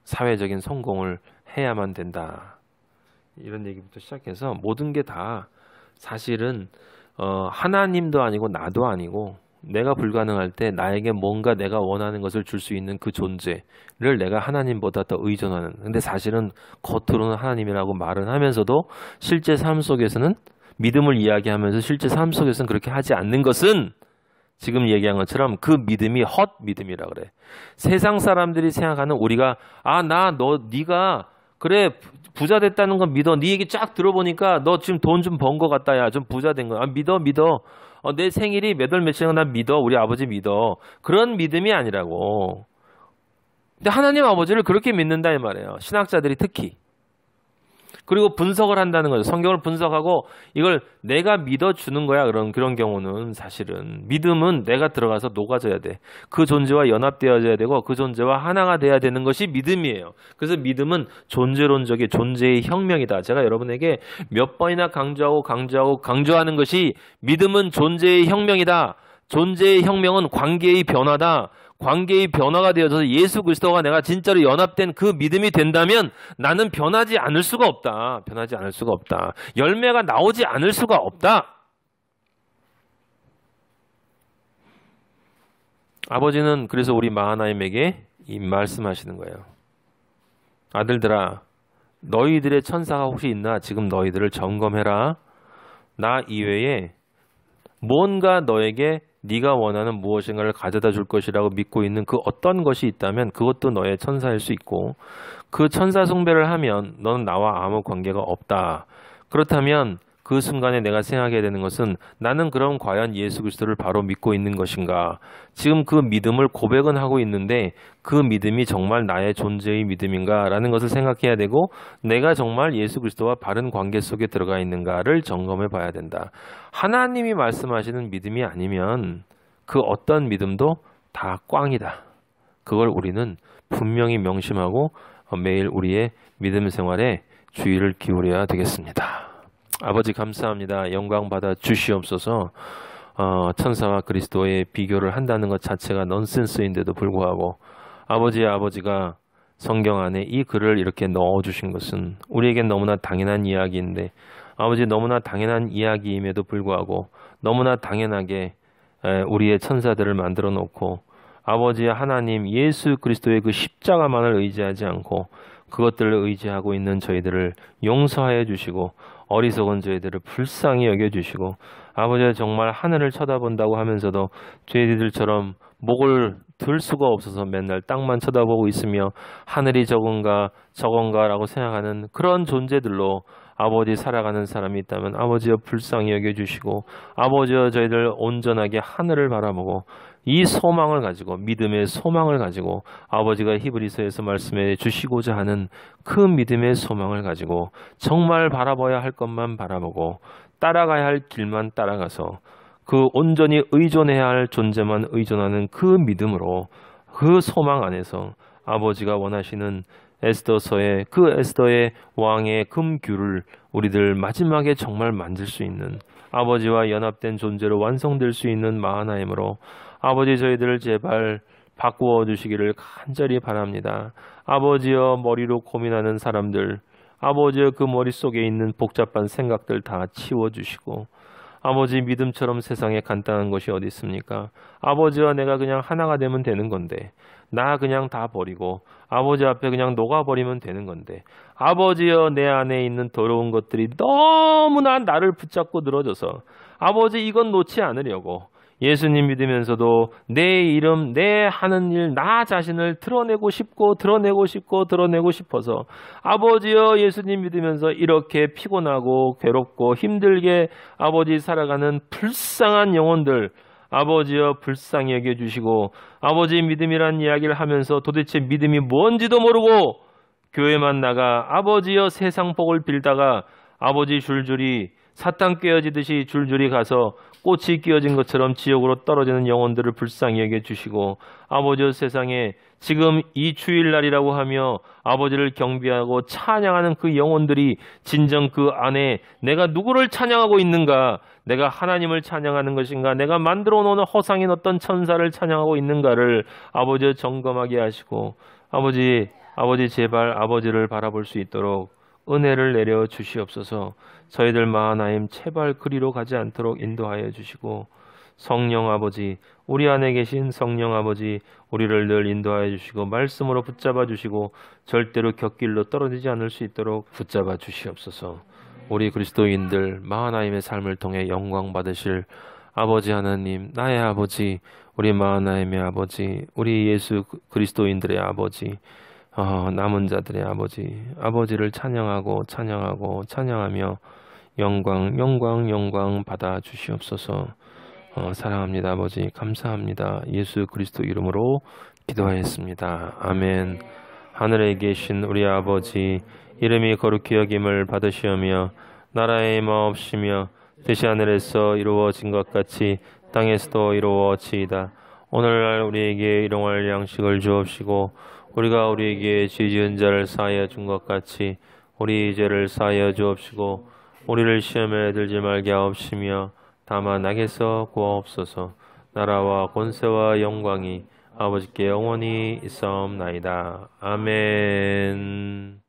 S1: 사회적인 성공을 해야만 된다. 이런 얘기부터 시작해서 모든 게 다 사실은 하나님도 아니고 나도 아니고 내가 불가능할 때 나에게 뭔가 내가 원하는 것을 줄 수 있는 그 존재를 내가 하나님보다 더 의존하는. 근데 사실은 겉으로는 하나님이라고 말은 하면서도 실제 삶 속에서는 믿음을 이야기하면서 실제 삶 속에서는 그렇게 하지 않는 것은 지금 얘기한 것처럼 그 믿음이 헛 믿음이라 그래. 세상 사람들이 생각하는 우리가 네가 그래 부자 됐다는 건 믿어. 네 얘기 쫙 들어보니까 너 지금 돈 좀 번 것 같다. 야, 좀 부자 된 거야. 믿어. 내 생일이 몇 월 며칠인 난 믿어. 우리 아버지 믿어. 그런 믿음이 아니라고. 근데 하나님 아버지를 그렇게 믿는다 이 말이에요. 신학자들이 특히. 그리고 분석을 한다는 거죠. 성경을 분석하고 이걸 내가 믿어주는 거야. 그런 경우는 사실은 믿음은 내가 들어가서 녹아져야 돼. 그 존재와 연합되어져야 되고 그 존재와 하나가 돼야 되는 것이 믿음이에요. 그래서 믿음은 존재론적인 존재의 혁명이다. 제가 여러분에게 몇 번이나 강조하는 것이 믿음은 존재의 혁명이다. 존재의 혁명은 관계의 변화다. 관계의 변화가 되어져서 예수 그리스도가 내가 진짜로 연합된 그 믿음이 된다면 나는 변하지 않을 수가 없다. 변하지 않을 수가 없다. 열매가 나오지 않을 수가 없다. 아버지는 그래서 우리 마하나임에게 이 말씀하시는 거예요. 아들들아, 너희들의 천사가 혹시 있나? 지금 너희들을 점검해라. 나 이외에 뭔가 너에게 네가 원하는 무엇인가를 가져다 줄 것이라고 믿고 있는 그 어떤 것이 있다면 그것도 너의 천사일 수 있고 그 천사 숭배를 하면 너는 나와 아무 관계가 없다. 그렇다면 그 순간에 내가 생각해야 되는 것은 나는 그럼 과연 예수 그리스도를 바로 믿고 있는 것인가? 지금 그 믿음을 고백은 하고 있는데 그 믿음이 정말 나의 존재의 믿음인가? 라는 것을 생각해야 되고 내가 정말 예수 그리스도와 바른 관계 속에 들어가 있는가를 점검해 봐야 된다. 하나님이 말씀하시는 믿음이 아니면 그 어떤 믿음도 다 꽝이다. 그걸 우리는 분명히 명심하고 매일 우리의 믿음 생활에 주의를 기울여야 되겠습니다. 아버지 감사합니다. 영광 받아 주시옵소서. 천사와 그리스도의 비교를 한다는 것 자체가 넌센스인데도 불구하고 아버지가 성경 안에 이 글을 이렇게 넣어주신 것은 우리에겐 너무나 당연한 이야기인데 아버지 너무나 당연한 이야기임에도 불구하고 너무나 당연하게 우리의 천사들을 만들어 놓고 아버지 하나님 예수 그리스도의 그 십자가만을 의지하지 않고 그것들을 의지하고 있는 저희들을 용서하여 주시고 어리석은 저희들을 불쌍히 여겨주시고 아버지가 정말 하늘을 쳐다본다고 하면서도 저희들처럼 목을 들 수가 없어서 맨날 땅만 쳐다보고 있으며 하늘이 저건가 라고 생각하는 그런 존재들로 아버지 살아가는 사람이 있다면 아버지여 불쌍히 여겨주시고 아버지여 저희들 온전하게 하늘을 바라보고 이 소망을 가지고 믿음의 소망을 가지고 아버지가 히브리서에서 말씀해 주시고자 하는 그 믿음의 소망을 가지고 정말 바라봐야 할 것만 바라보고 따라가야 할 길만 따라가서 그 온전히 의존해야 할 존재만 의존하는 그 믿음으로 그 소망 안에서 아버지가 원하시는 에스더서의 그 에스더의 왕의 금규를 우리들 마지막에 정말 만질 수 있는 아버지와 연합된 존재로 완성될 수 있는 마하나임으로 아버지 저희들을 제발 바꾸어 주시기를 간절히 바랍니다. 아버지여 머리로 고민하는 사람들 아버지여 그 머릿속에 있는 복잡한 생각들 다 치워주시고 아버지 믿음처럼 세상에 간단한 것이 어디 있습니까? 아버지와 내가 그냥 하나가 되면 되는 건데 나 그냥 다 버리고 아버지 앞에 그냥 녹아버리면 되는 건데 아버지여 내 안에 있는 더러운 것들이 너무나 나를 붙잡고 늘어져서 아버지 이건 놓지 않으려고 예수님 믿으면서도 내 이름, 내 하는 일, 나 자신을 드러내고 싶어서 아버지여 예수님 믿으면서 이렇게 피곤하고 괴롭고 힘들게 아버지 살아가는 불쌍한 영혼들 아버지여 불쌍히 여겨주시고 아버지 믿음이란 이야기를 하면서 도대체 믿음이 뭔지도 모르고 교회만 나가 아버지여 세상 복을 빌다가 아버지 줄줄이 사탕 깨어지듯이 줄줄이 가서 꽃이 끼어진 것처럼 지옥으로 떨어지는 영혼들을 불쌍히 여겨주시고 아버지여 세상에 지금 이 주일날이라고 하며 아버지를 경배하고 찬양하는 그 영혼들이 진정 그 안에 내가 누구를 찬양하고 있는가, 내가 하나님을 찬양하는 것인가, 내가 만들어 놓은 허상인 어떤 천사를 찬양하고 있는가를 아버지여 점검하게 하시고 아버지 제발 아버지를 바라볼 수 있도록 은혜를 내려 주시옵소서. 저희들 마하나임 제발 그리로 가지 않도록 인도하여 주시고 성령 아버지, 우리 안에 계신 성령 아버지, 우리를 늘 인도하여 주시고 말씀으로 붙잡아 주시고 절대로 곁길로 떨어지지 않을 수 있도록 붙잡아 주시옵소서. 우리 그리스도인들 마하나임의 삶을 통해 영광 받으실 아버지 하나님, 나의 아버지, 우리 마하나임의 아버지, 우리 예수 그리스도인들의 아버지, 남은 자들의 아버지를 찬양하며 영광 받아 주시옵소서. 사랑합니다 아버지, 감사합니다. 예수 그리스도 이름으로 기도하였습니다. 아멘. 하늘에 계신 우리 아버지, 이름이 거룩히 여김을 받으시오며 나라의 마옵시며 뜻이 하늘에서 이루어진 것 같이 땅에서도 이루어지이다. 오늘날 우리에게 일용할 양식을 주옵시고 우리가 우리에게 죄 지은 자를 사하여 준 것 같이 우리 죄를 사하여 주옵시고 우리를 시험에 들지 말게 하옵시며 다만 악에서 구하옵소서. 나라와 권세와 영광이 아버지께 영원히 있사옵나이다. 아멘.